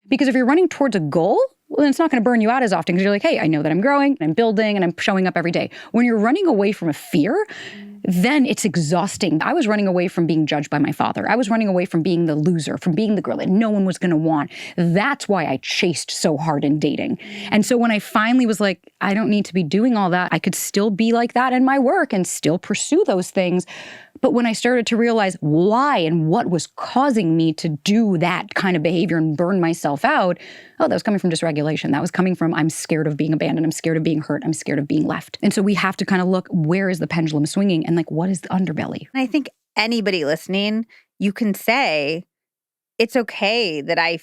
Because if you're running towards a goal, well, then it's not going to burn you out as often because you're like, hey, I know that I'm growing, and I'm building, and I'm showing up every day. When you're running away from a fear, then it's exhausting. I was running away from being judged by my father. I was running away from being the loser, from being the girl that no one was going to want. That's why I chased so hard in dating. And so when I finally was like, I don't need to be doing all that. I could still be like that in my work and still pursue those things. But when I started to realize why and what was causing me to do that kind of behavior and burn myself out, that was coming from dysregulation. That was coming from, I'm scared of being abandoned. I'm scared of being hurt. I'm scared of being left. And so we have to kind of look, where is the pendulum swinging? And like, what is the underbelly? And I think anybody listening, you can say, it's okay that I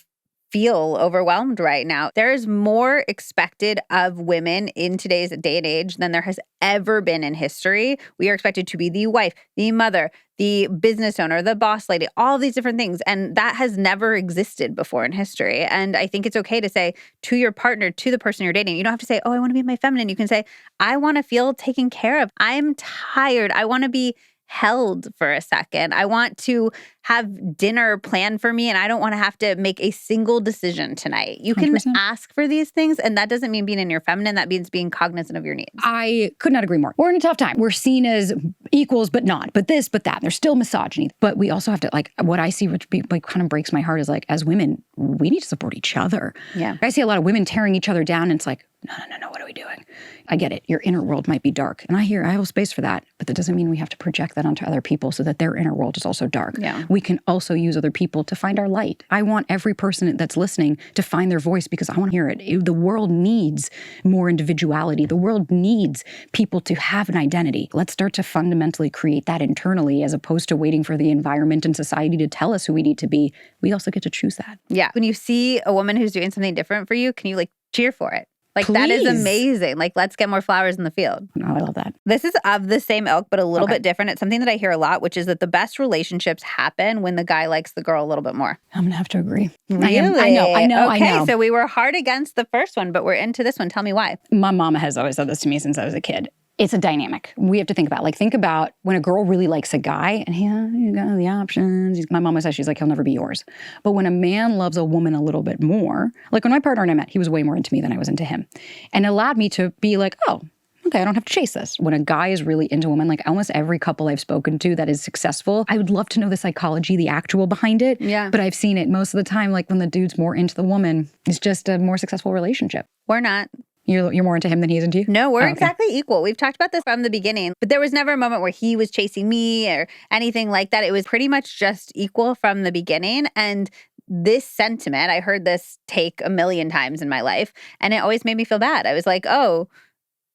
feel overwhelmed right now. There is more expected of women in today's day and age than there has ever been in history. We are expected to be the wife, the mother, the business owner, the boss lady, all these different things. And that has never existed before in history. And I think it's okay to say to your partner, to the person you're dating, you don't have to say, oh, I want to be my feminine. You can say, I want to feel taken care of. I'm tired. I want to be held for a second. I want to have dinner planned for me and I don't want to have to make a single decision tonight. You can 100%. ask for these things, and that doesn't mean being in your feminine. That means being cognizant of your needs. I could not agree more. We're in a tough time. We're seen as equals, but not, but this, but that. There's still misogyny. But we also have to, like, what I see, which like kind of breaks my heart is like, as women, we need to support each other. Yeah. I see a lot of women tearing each other down and it's like, no, what are we doing? I get it. Your inner world might be dark. And I have space for that. But that doesn't mean we have to project that onto other people so that their inner world is also dark. Yeah. We can also use other people to find our light. I want every person that's listening to find their voice because I want to hear it. The world needs more individuality. The world needs people to have an identity. Let's start to fundamentally create that internally as opposed to waiting for the environment and society to tell us who we need to be. We also get to choose that. Yeah. When you see a woman who's doing something different for you, can you like cheer for it? Like, Please. that is amazing. Like, let's get more flowers in the field. Oh, I love that. This is of the same ilk, but a little bit different. It's something that I hear a lot, which is that the best relationships happen when the guy likes the girl a little bit more. I'm going to have to agree. Really? I know. Okay, so we were hard against the first one, but we're into this one. Tell me why. My mama has always said this to me since I was a kid. It's a dynamic. We have to think about when a girl really likes a guy and you got the options. My mama says, she's like, he'll never be yours. But when a man loves a woman a little bit more, like when my partner and I met, he was way more into me than I was into him. And it allowed me to be like, oh, okay, I don't have to chase this. When a guy is really into a woman, like almost every couple I've spoken to that is successful, I would love to know the psychology, the actual behind it. Yeah. But I've seen it most of the time, like when the dude's more into the woman, it's just a more successful relationship. We're not. You're more into him than he is into you? No, we're exactly equal. We've talked about this from the beginning, but there was never a moment where he was chasing me or anything like that. It was pretty much just equal from the beginning. And this sentiment, I heard this take a million times in my life, and it always made me feel bad. I was like, oh,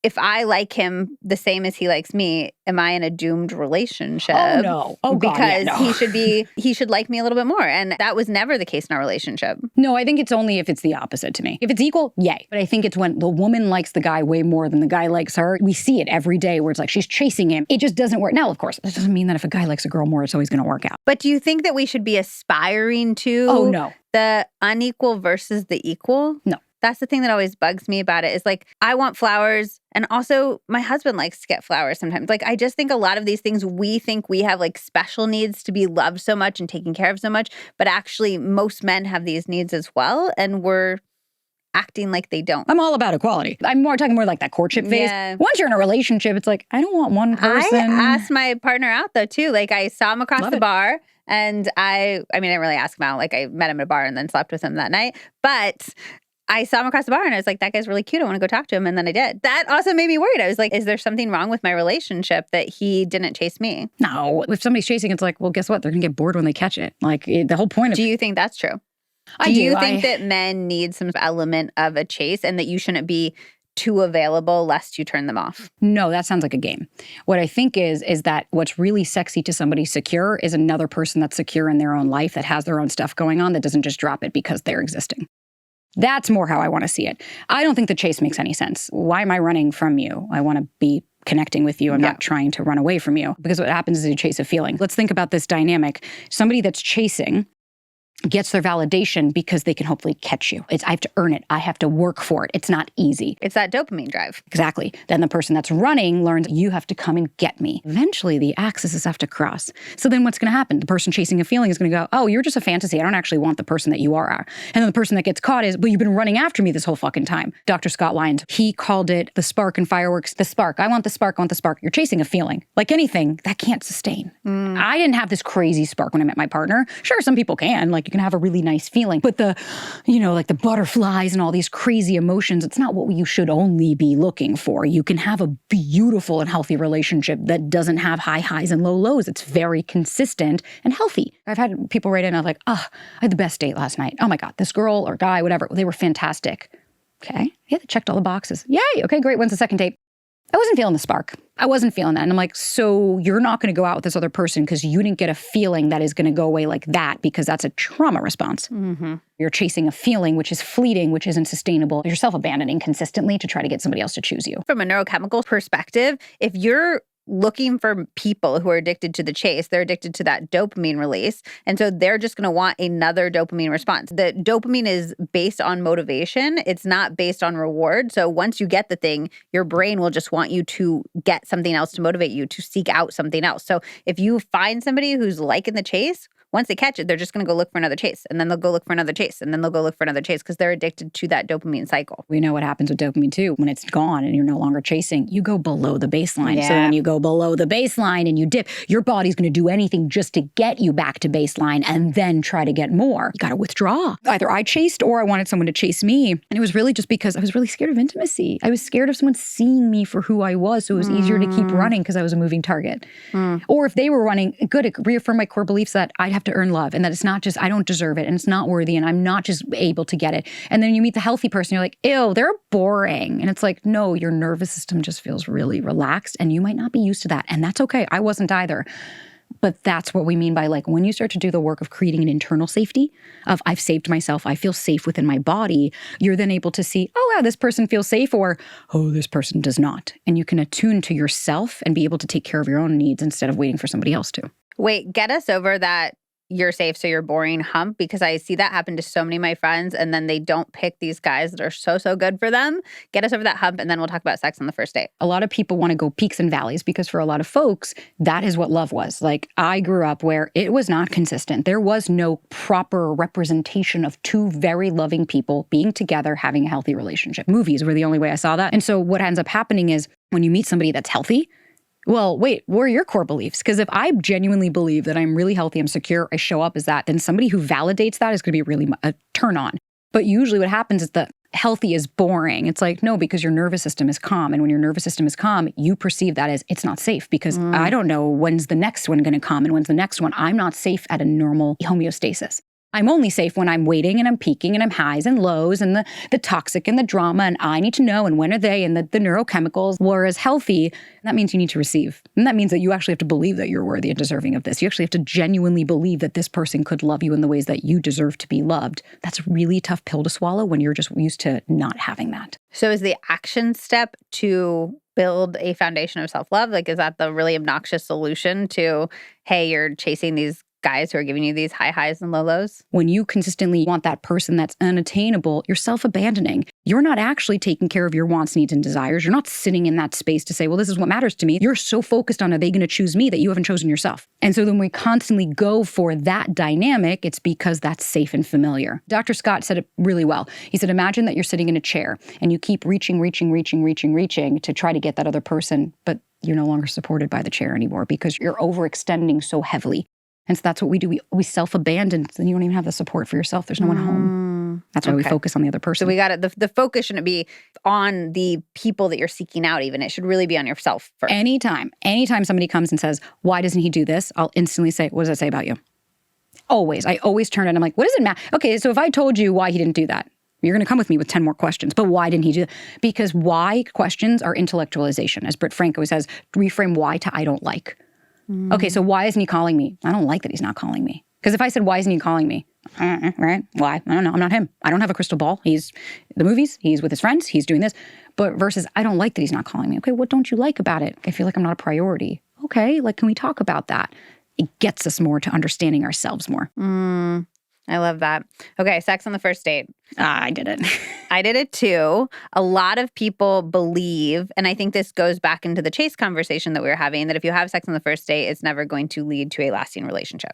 if I like him the same as he likes me, am I in a doomed relationship? Oh, no. Oh, God, because yeah, no. he should like me a little bit more. And that was never the case in our relationship. No, I think it's only if it's the opposite to me. If it's equal, yay. But I think it's when the woman likes the guy way more than the guy likes her. We see it every day where it's like she's chasing him. It just doesn't work. Now, of course, that doesn't mean that if a guy likes a girl more, it's always going to work out. But do you think that we should be aspiring to the unequal versus the equal? No. That's the thing that always bugs me about it is like, I want flowers. And also my husband likes to get flowers sometimes. Like, I just think a lot of these things, we think we have like special needs to be loved so much and taken care of so much. But actually most men have these needs as well. And we're acting like they don't. I'm all about equality. I'm talking more like that courtship phase. Yeah. Once you're in a relationship, it's like, I don't want one person. I asked my partner out though too. Like, I saw him across the bar. And I didn't really ask him out. Like, I met him at a bar and then slept with him that night. But I saw him across the bar and I was like, that guy's really cute. I want to go talk to him. And then I did. That also made me worried. I was like, is there something wrong with my relationship that he didn't chase me? No. If somebody's chasing, it's like, well, guess what? They're going to get bored when they catch it. Like, the whole point of... Do you think that's true? I do. Do you think that men need some element of a chase and that you shouldn't be too available lest you turn them off? No, that sounds like a game. What I think is that what's really sexy to somebody secure is another person that's secure in their own life, that has their own stuff going on, that doesn't just drop it because they're existing. That's more how I want to see it. I don't think the chase makes any sense. Why am I running from you? I want to be connecting with you. I'm not trying to run away from you, because what happens is you chase a feeling. Let's think about this dynamic. Somebody that's chasing gets their validation because they can hopefully catch you. I have to earn it. I have to work for it. It's not easy. It's that dopamine drive. Exactly. Then the person that's running learns, you have to come and get me. Eventually, the axes have to cross. So then what's going to happen? The person chasing a feeling is going to go, oh, you're just a fantasy. I don't actually want the person that you are. And then the person that gets caught is, well, you've been running after me this whole fucking time. Dr. Scott Lyons, he called it the spark and fireworks. The spark. I want the spark. I want the spark. You're chasing a feeling. Like anything, that can't sustain. I didn't have this crazy spark when I met my partner. Sure, some people can. Like you can have a really nice feeling. But the, like the butterflies and all these crazy emotions, it's not what you should only be looking for. You can have a beautiful and healthy relationship that doesn't have high highs and low lows. It's very consistent and healthy. I've had people write in and I'm like, I had the best date last night. Oh my God, this girl or guy, whatever, they were fantastic. Okay. Yeah, they checked all the boxes. Yay. Okay, great. When's the second date? I wasn't feeling the spark. I wasn't feeling that. And I'm like, so you're not going to go out with this other person because you didn't get a feeling that is going to go away like that, because that's a trauma response. You're chasing a feeling which is fleeting, which isn't sustainable. You're self-abandoning consistently to try to get somebody else to choose you. From a neurochemical perspective, if you're looking for people who are addicted to the chase, they're addicted to that dopamine release. And so they're just going to want another dopamine response. The dopamine is based on motivation. It's not based on reward. So once you get the thing, your brain will just want you to get something else to motivate you to seek out something else. So if you find somebody who's liking the chase, once they catch it, they're just going to go look for another chase. And then they'll go look for another chase. And then they'll go look for another chase because they're addicted to that dopamine cycle. We know what happens with dopamine too. When it's gone and you're no longer chasing, you go below the baseline. So when you go below the baseline and you dip, your body's going to do anything just to get you back to baseline and then try to get more. You got to withdraw. Either I chased or I wanted someone to chase me. And it was really just because I was really scared of intimacy. I was scared of someone seeing me for who I was. So it was easier to keep running because I was a moving target. Or if they were running, good, it reaffirmed my core beliefs that I'd have to earn love and that it's not just, I don't deserve it and it's not worthy and I'm not just able to get it. And then you meet the healthy person, you're like, ew, they're boring. And it's like, no, your nervous system just feels really relaxed and you might not be used to that. And that's okay. I wasn't either. But that's what we mean by like when you start to do the work of creating an internal safety of I've saved myself, I feel safe within my body, you're then able to see, oh, wow, this person feels safe or, oh, this person does not. And you can attune to yourself and be able to take care of your own needs instead of waiting for somebody else to. Wait, get us over that you're safe, so you're boring hump, because I see that happen to so many of my friends and then they don't pick these guys that are so good for them. Get us over that hump and then we'll talk about sex on the first date. A lot of people want to go peaks and valleys because for a lot of folks, that is what love was. Like I grew up where it was not consistent. There was no proper representation of two very loving people being together, having a healthy relationship. Movies were the only way I saw that. And so what ends up happening is when you meet somebody that's healthy, well, wait, what are your core beliefs? Because if I genuinely believe that I'm really healthy, I'm secure, I show up as that, then somebody who validates that is going to be really a turn on. But usually what happens is the healthy is boring. It's like, no, because your nervous system is calm. And when your nervous system is calm, you perceive that as it's not safe because I don't know when's the next one going to come and when's the next one. I'm not safe at a normal homeostasis. I'm only safe when I'm waiting and I'm peaking and I'm highs and lows and the toxic and the drama and I need to know and when are they and the neurochemicals. Whereas healthy, that means you need to receive. And that means that you actually have to believe that you're worthy and deserving of this. You actually have to genuinely believe that this person could love you in the ways that you deserve to be loved. That's a really tough pill to swallow when you're just used to not having that. So is the action step to build a foundation of self-love? Like, is that the really obnoxious solution to, hey, you're chasing these guys who are giving you these high highs and low lows? When you consistently want that person that's unattainable, you're self-abandoning. You're not actually taking care of your wants, needs, and desires. You're not sitting in that space to say, well, this is what matters to me. You're so focused on, are they going to choose me, that you haven't chosen yourself. And so then we constantly go for that dynamic. It's because that's safe and familiar. Dr. Scott said it really well. He said, imagine that you're sitting in a chair and you keep reaching to try to get that other person, but you're no longer supported by the chair anymore because you're overextending so heavily. And so that's what we do. We self-abandon. Then you don't even have the support for yourself. There's no one home. That's why we focus on the other person. So we got it. The focus shouldn't be on the people that you're seeking out even. It should really be on yourself first. Anytime somebody comes and says, why doesn't he do this? I'll instantly say, what does that say about you? Always. I always turn it and I'm like, what does it matter? Okay, so if I told you why he didn't do that, you're going to come with me with 10 more questions. But why didn't he do that? Because why questions are intellectualization. As Britt Frank always says, reframe why to I don't like. Okay, so why isn't he calling me? I don't like that he's not calling me. Because if I said, why isn't he calling me? Right? Why? I don't know. I'm not him. I don't have a crystal ball. He's the movies. He's with his friends. He's doing this. But versus, I don't like that he's not calling me. Okay, what don't you like about it? I feel like I'm not a priority. Okay, like, can we talk about that? It gets us more to understanding ourselves more. I love that. Okay, sex on the first date. I did it. I did it too. A lot of people believe, and I think this goes back into the chase conversation that we were having, that if you have sex on the first date, it's never going to lead to a lasting relationship.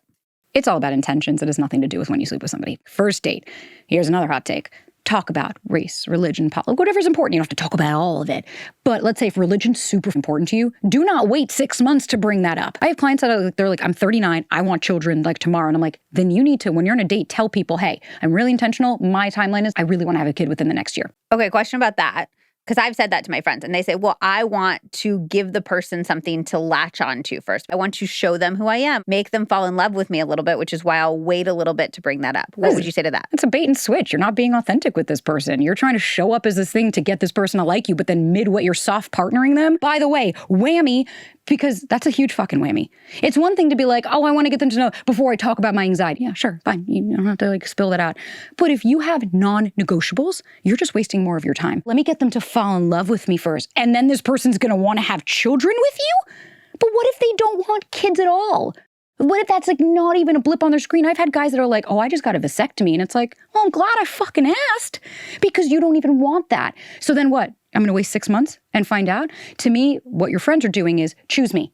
It's all about intentions. It has nothing to do with when you sleep with somebody. First date. Here's another hot take. Talk about race, religion, politics, whatever's important. You don't have to talk about all of it. But let's say if religion's super important to you, do not wait 6 months to bring that up. I have clients that they're like, I'm 39, I want children like tomorrow. And I'm like, then you need to, when you're on a date, tell people, hey, I'm really intentional. My timeline is I really want to have a kid within the next year. Okay, question about that. Because I've said that to my friends and they say, well, I want to give the person something to latch onto first. I want to show them who I am, make them fall in love with me a little bit, which is why I'll wait a little bit to bring that up. What would you say to that? It's a bait and switch. You're not being authentic with this person. You're trying to show up as this thing to get this person to like you, but then midway you're soft partnering them. By the way, whammy, because that's a huge fucking whammy. It's one thing to be like, oh, I want to get them to know before I talk about my anxiety. Yeah, sure, fine. You don't have to like spill that out. But if you have non-negotiables, you're just wasting more of your time. Let me get them to fall in love with me first. And then this person's going to want to have children with you? But what if they don't want kids at all? What if that's like not even a blip on their screen? I've had guys that are like, oh, I just got a vasectomy. And it's like, oh, I'm glad I fucking asked because you don't even want that. So then what? I'm going to waste 6 months and find out? To me, what your friends are doing is choose me.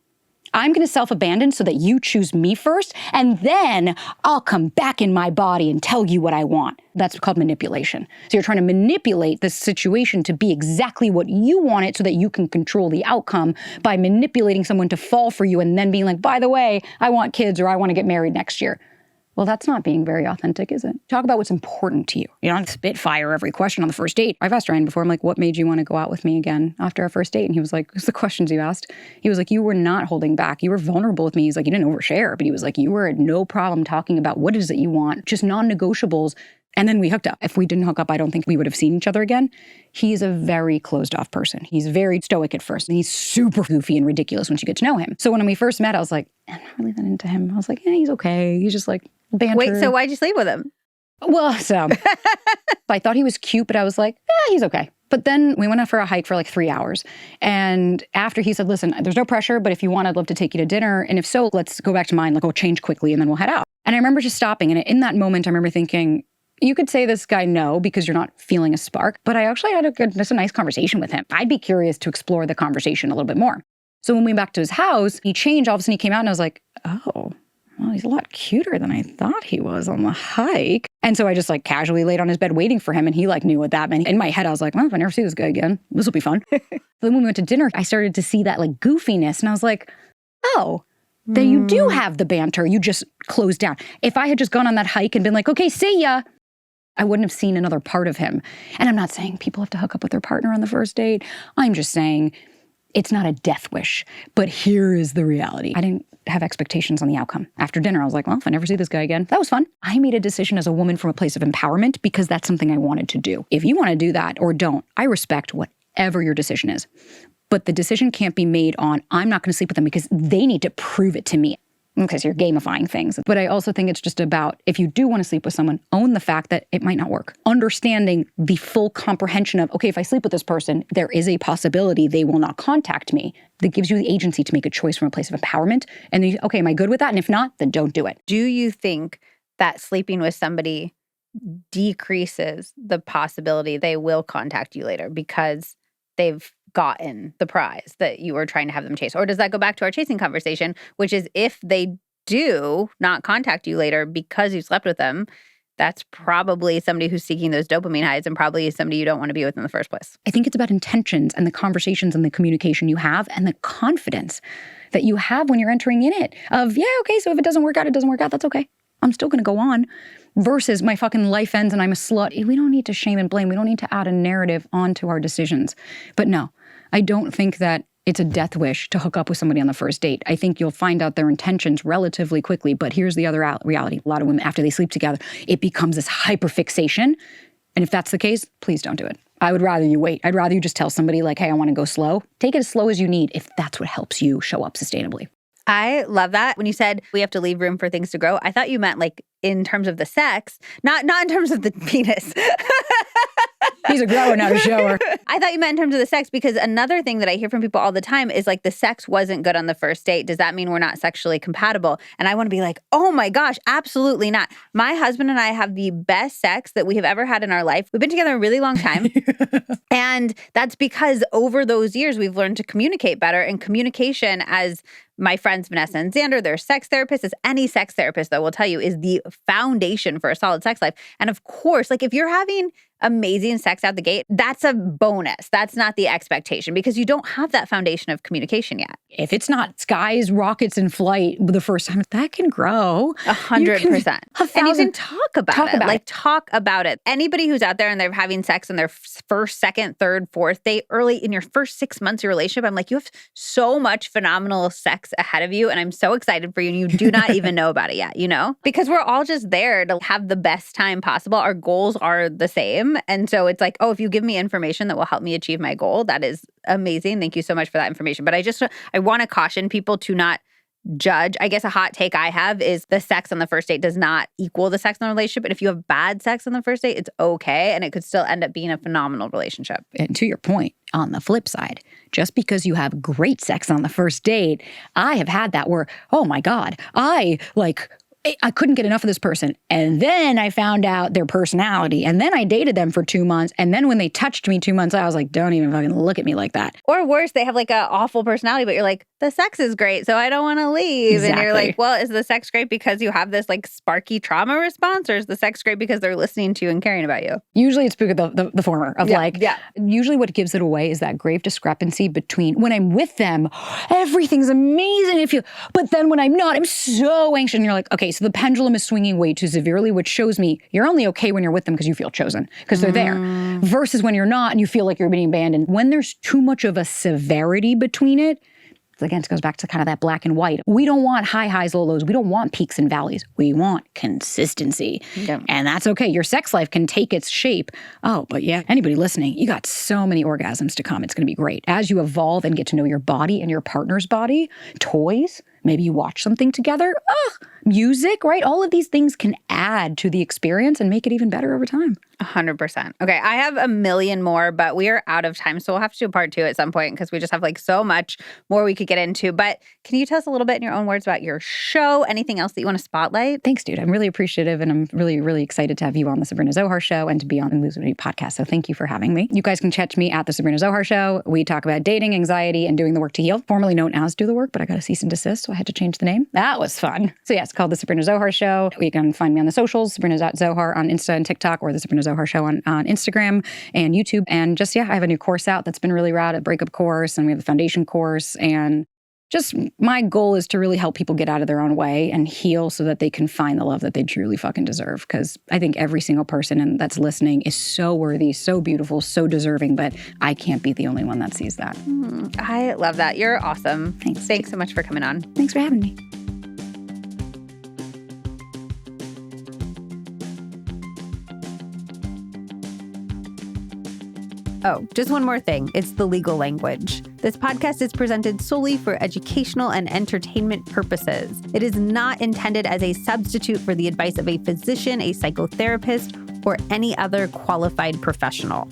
I'm going to self-abandon so that you choose me first, and then I'll come back in my body and tell you what I want. That's called manipulation. So you're trying to manipulate the situation to be exactly what you want it so that you can control the outcome by manipulating someone to fall for you and then being like, by the way, I want kids or I want to get married next year. Well, that's not being very authentic, is it? Talk about what's important to you. You don't spitfire every question on the first date. I've asked Ryan before, I'm like, what made you want to go out with me again after our first date? And he was like, it's the questions you asked. He was like, you were not holding back. You were vulnerable with me. He's like, you didn't overshare, but he was like, you were no problem talking about what it is that you want, just non-negotiables. And then we hooked up. If we didn't hook up, I don't think we would have seen each other again. He's a very closed off person. He's very stoic at first. And he's super goofy and ridiculous once you get to know him. So when we first met, I was like, I'm not really that into him. I was like, yeah, he's okay. He's just like banter. Wait, so why'd you sleep with him? Well, so I thought he was cute, but I was like, yeah, he's okay. But then we went out for a hike for like 3 hours. And after he said, listen, there's no pressure, but if you want, I'd love to take you to dinner. And if so, let's go back to mine. Like, we'll change quickly and then we'll head out. And I remember just stopping. And in that moment, I remember thinking, you could say this guy no because you're not feeling a spark, but I actually had just a nice conversation with him. I'd be curious to explore the conversation a little bit more. So when we went back to his house, he changed. All of a sudden he came out and I was like, oh, well, he's a lot cuter than I thought he was on the hike. And so I just like casually laid on his bed waiting for him and he like knew what that meant. In my head, I was like, well, if I never see this guy again, this will be fun. But then when we went to dinner, I started to see that like goofiness and I was like, oh, then you do have the banter. You just closed down. If I had just gone on that hike and been like, okay, see ya, I wouldn't have seen another part of him. And I'm not saying people have to hook up with their partner on the first date. I'm just saying it's not a death wish. But here is the reality. I didn't have expectations on the outcome. After dinner, I was like, well, if I never see this guy again, that was fun. I made a decision as a woman from a place of empowerment because that's something I wanted to do. If you want to do that or don't, I respect whatever your decision is. But the decision can't be made on, I'm not going to sleep with them because they need to prove it to me. Okay, so you're gamifying things. But I also think it's just about, if you do want to sleep with someone, own the fact that it might not work. Understanding the full comprehension of, okay, if I sleep with this person, there is a possibility they will not contact me. That gives you the agency to make a choice from a place of empowerment. And then, okay, am I good with that? And if not, then don't do it. Do you think that sleeping with somebody decreases the possibility they will contact you later because they've gotten the prize that you were trying to have them chase? Or does that go back to our chasing conversation, which is if they do not contact you later because you slept with them, that's probably somebody who's seeking those dopamine highs and probably somebody you don't want to be with in the first place. I think it's about intentions and the conversations and the communication you have and the confidence that you have when you're entering in it of, yeah, okay, so if it doesn't work out, it doesn't work out. That's okay. I'm still going to go on. Versus my fucking life ends and I'm a slut. We don't need to shame and blame. We don't need to add a narrative onto our decisions. But no, I don't think that it's a death wish to hook up with somebody on the first date. I think you'll find out their intentions relatively quickly. But here's the other reality. A lot of women, after they sleep together, it becomes this hyperfixation. And if that's the case, please don't do it. I would rather you wait. I'd rather you just tell somebody like, hey, I want to go slow. Take it as slow as you need if that's what helps you show up sustainably. I love that. When you said we have to leave room for things to grow, I thought you meant like in terms of the sex, not in terms of the penis. He's a grower, not a shower. I thought you meant in terms of the sex, because another thing that I hear from people all the time is like the sex wasn't good on the first date. Does that mean we're not sexually compatible? And I want to be like, oh my gosh, absolutely not. My husband and I have the best sex that we have ever had in our life. We've been together a really long time. And that's because over those years, we've learned to communicate better. And communication, as my friends Vanessa and Xander, they're sex therapists, as any sex therapist that will tell you, is the foundation for a solid sex life. And of course, like if you're having amazing sex out the gate, that's a bonus. That's not the expectation, because you don't have that foundation of communication yet. If it's not skies, rockets, and flight the first time, that can grow. 100%. And you can talk about it. Like, talk about it. Anybody who's out there and they're having sex on their first, second, third, fourth date, early in your first 6 months of your relationship, I'm like, you have so much phenomenal sex ahead of you. And I'm so excited for you. And you do not even know about it yet, you know? Because we're all just there to have the best time possible. Our goals are the same. And so it's like, oh, if you give me information that will help me achieve my goal, that is amazing. Thank you so much for that information. But I want to caution people to not judge. I guess a hot take I have is the sex on the first date does not equal the sex in the relationship. And if you have bad sex on the first date, it's okay. And it could still end up being a phenomenal relationship. And to your point, on the flip side, just because you have great sex on the first date, I have had that where, oh my God, I couldn't get enough of this person. And then I found out their personality. And then I dated them for 2 months. And then when they touched me 2 months, I was like, don't even fucking look at me like that. Or worse, they have like an awful personality, but you're like, the sex is great, so I don't want to leave. Exactly. And you're like, well, is the sex great because you have this like sparky trauma response, or is the sex great because they're listening to you and caring about you? Usually it's because the former of usually what gives it away is that grave discrepancy between when I'm with them, everything's amazing. But then when I'm not, I'm so anxious. And you're like, okay, so the pendulum is swinging way too severely, which shows me you're only okay when you're with them because you feel chosen, because they're there, versus when you're not and you feel like you're being abandoned. When there's too much of a severity between it, again, it goes back to kind of that black and white. We don't want high highs, low lows. We don't want peaks and valleys. We want consistency. Yep. And that's okay. Your sex life can take its shape. Oh, but yeah, anybody listening, you got so many orgasms to come. It's going to be great. As you evolve and get to know your body and your partner's body, toys, maybe you watch something together, music, right? All of these things can add to the experience and make it even better over time. 100%. Okay, I have a million more, but we are out of time. So we'll have to do part 2 at some point, because we just have like so much more we could get into. But can you tell us a little bit in your own words about your show? Anything else that you want to spotlight? Thanks, dude. I'm really appreciative, and I'm really, really excited to have you on the Sabrina Zohar Show and to be on the Liz podcast. So thank you for having me. You guys can catch me at the Sabrina Zohar Show. We talk about dating, anxiety, and doing the work to heal, formerly known as Do the Work, but I got a cease and desist, so I had to change the name. That was fun. So yeah, it's called the Sabrina Zohar Show. You can find me on the socials, Sabrina.Zohar on Insta and TikTok, or the Sabrina Zohar Show on Instagram and YouTube. And just, I have a new course out that's been really rad, a breakup course, and we have a foundation course. And just my goal is to really help people get out of their own way and heal so that they can find the love that they truly fucking deserve. Because I think every single person that's listening is so worthy, so beautiful, so deserving, but I can't be the only one that sees that. I love that. You're awesome. Thanks so much for coming on. Thanks for having me. Oh, just one more thing. It's the legal language. This podcast is presented solely for educational and entertainment purposes. It is not intended as a substitute for the advice of a physician, a psychotherapist, or any other qualified professional.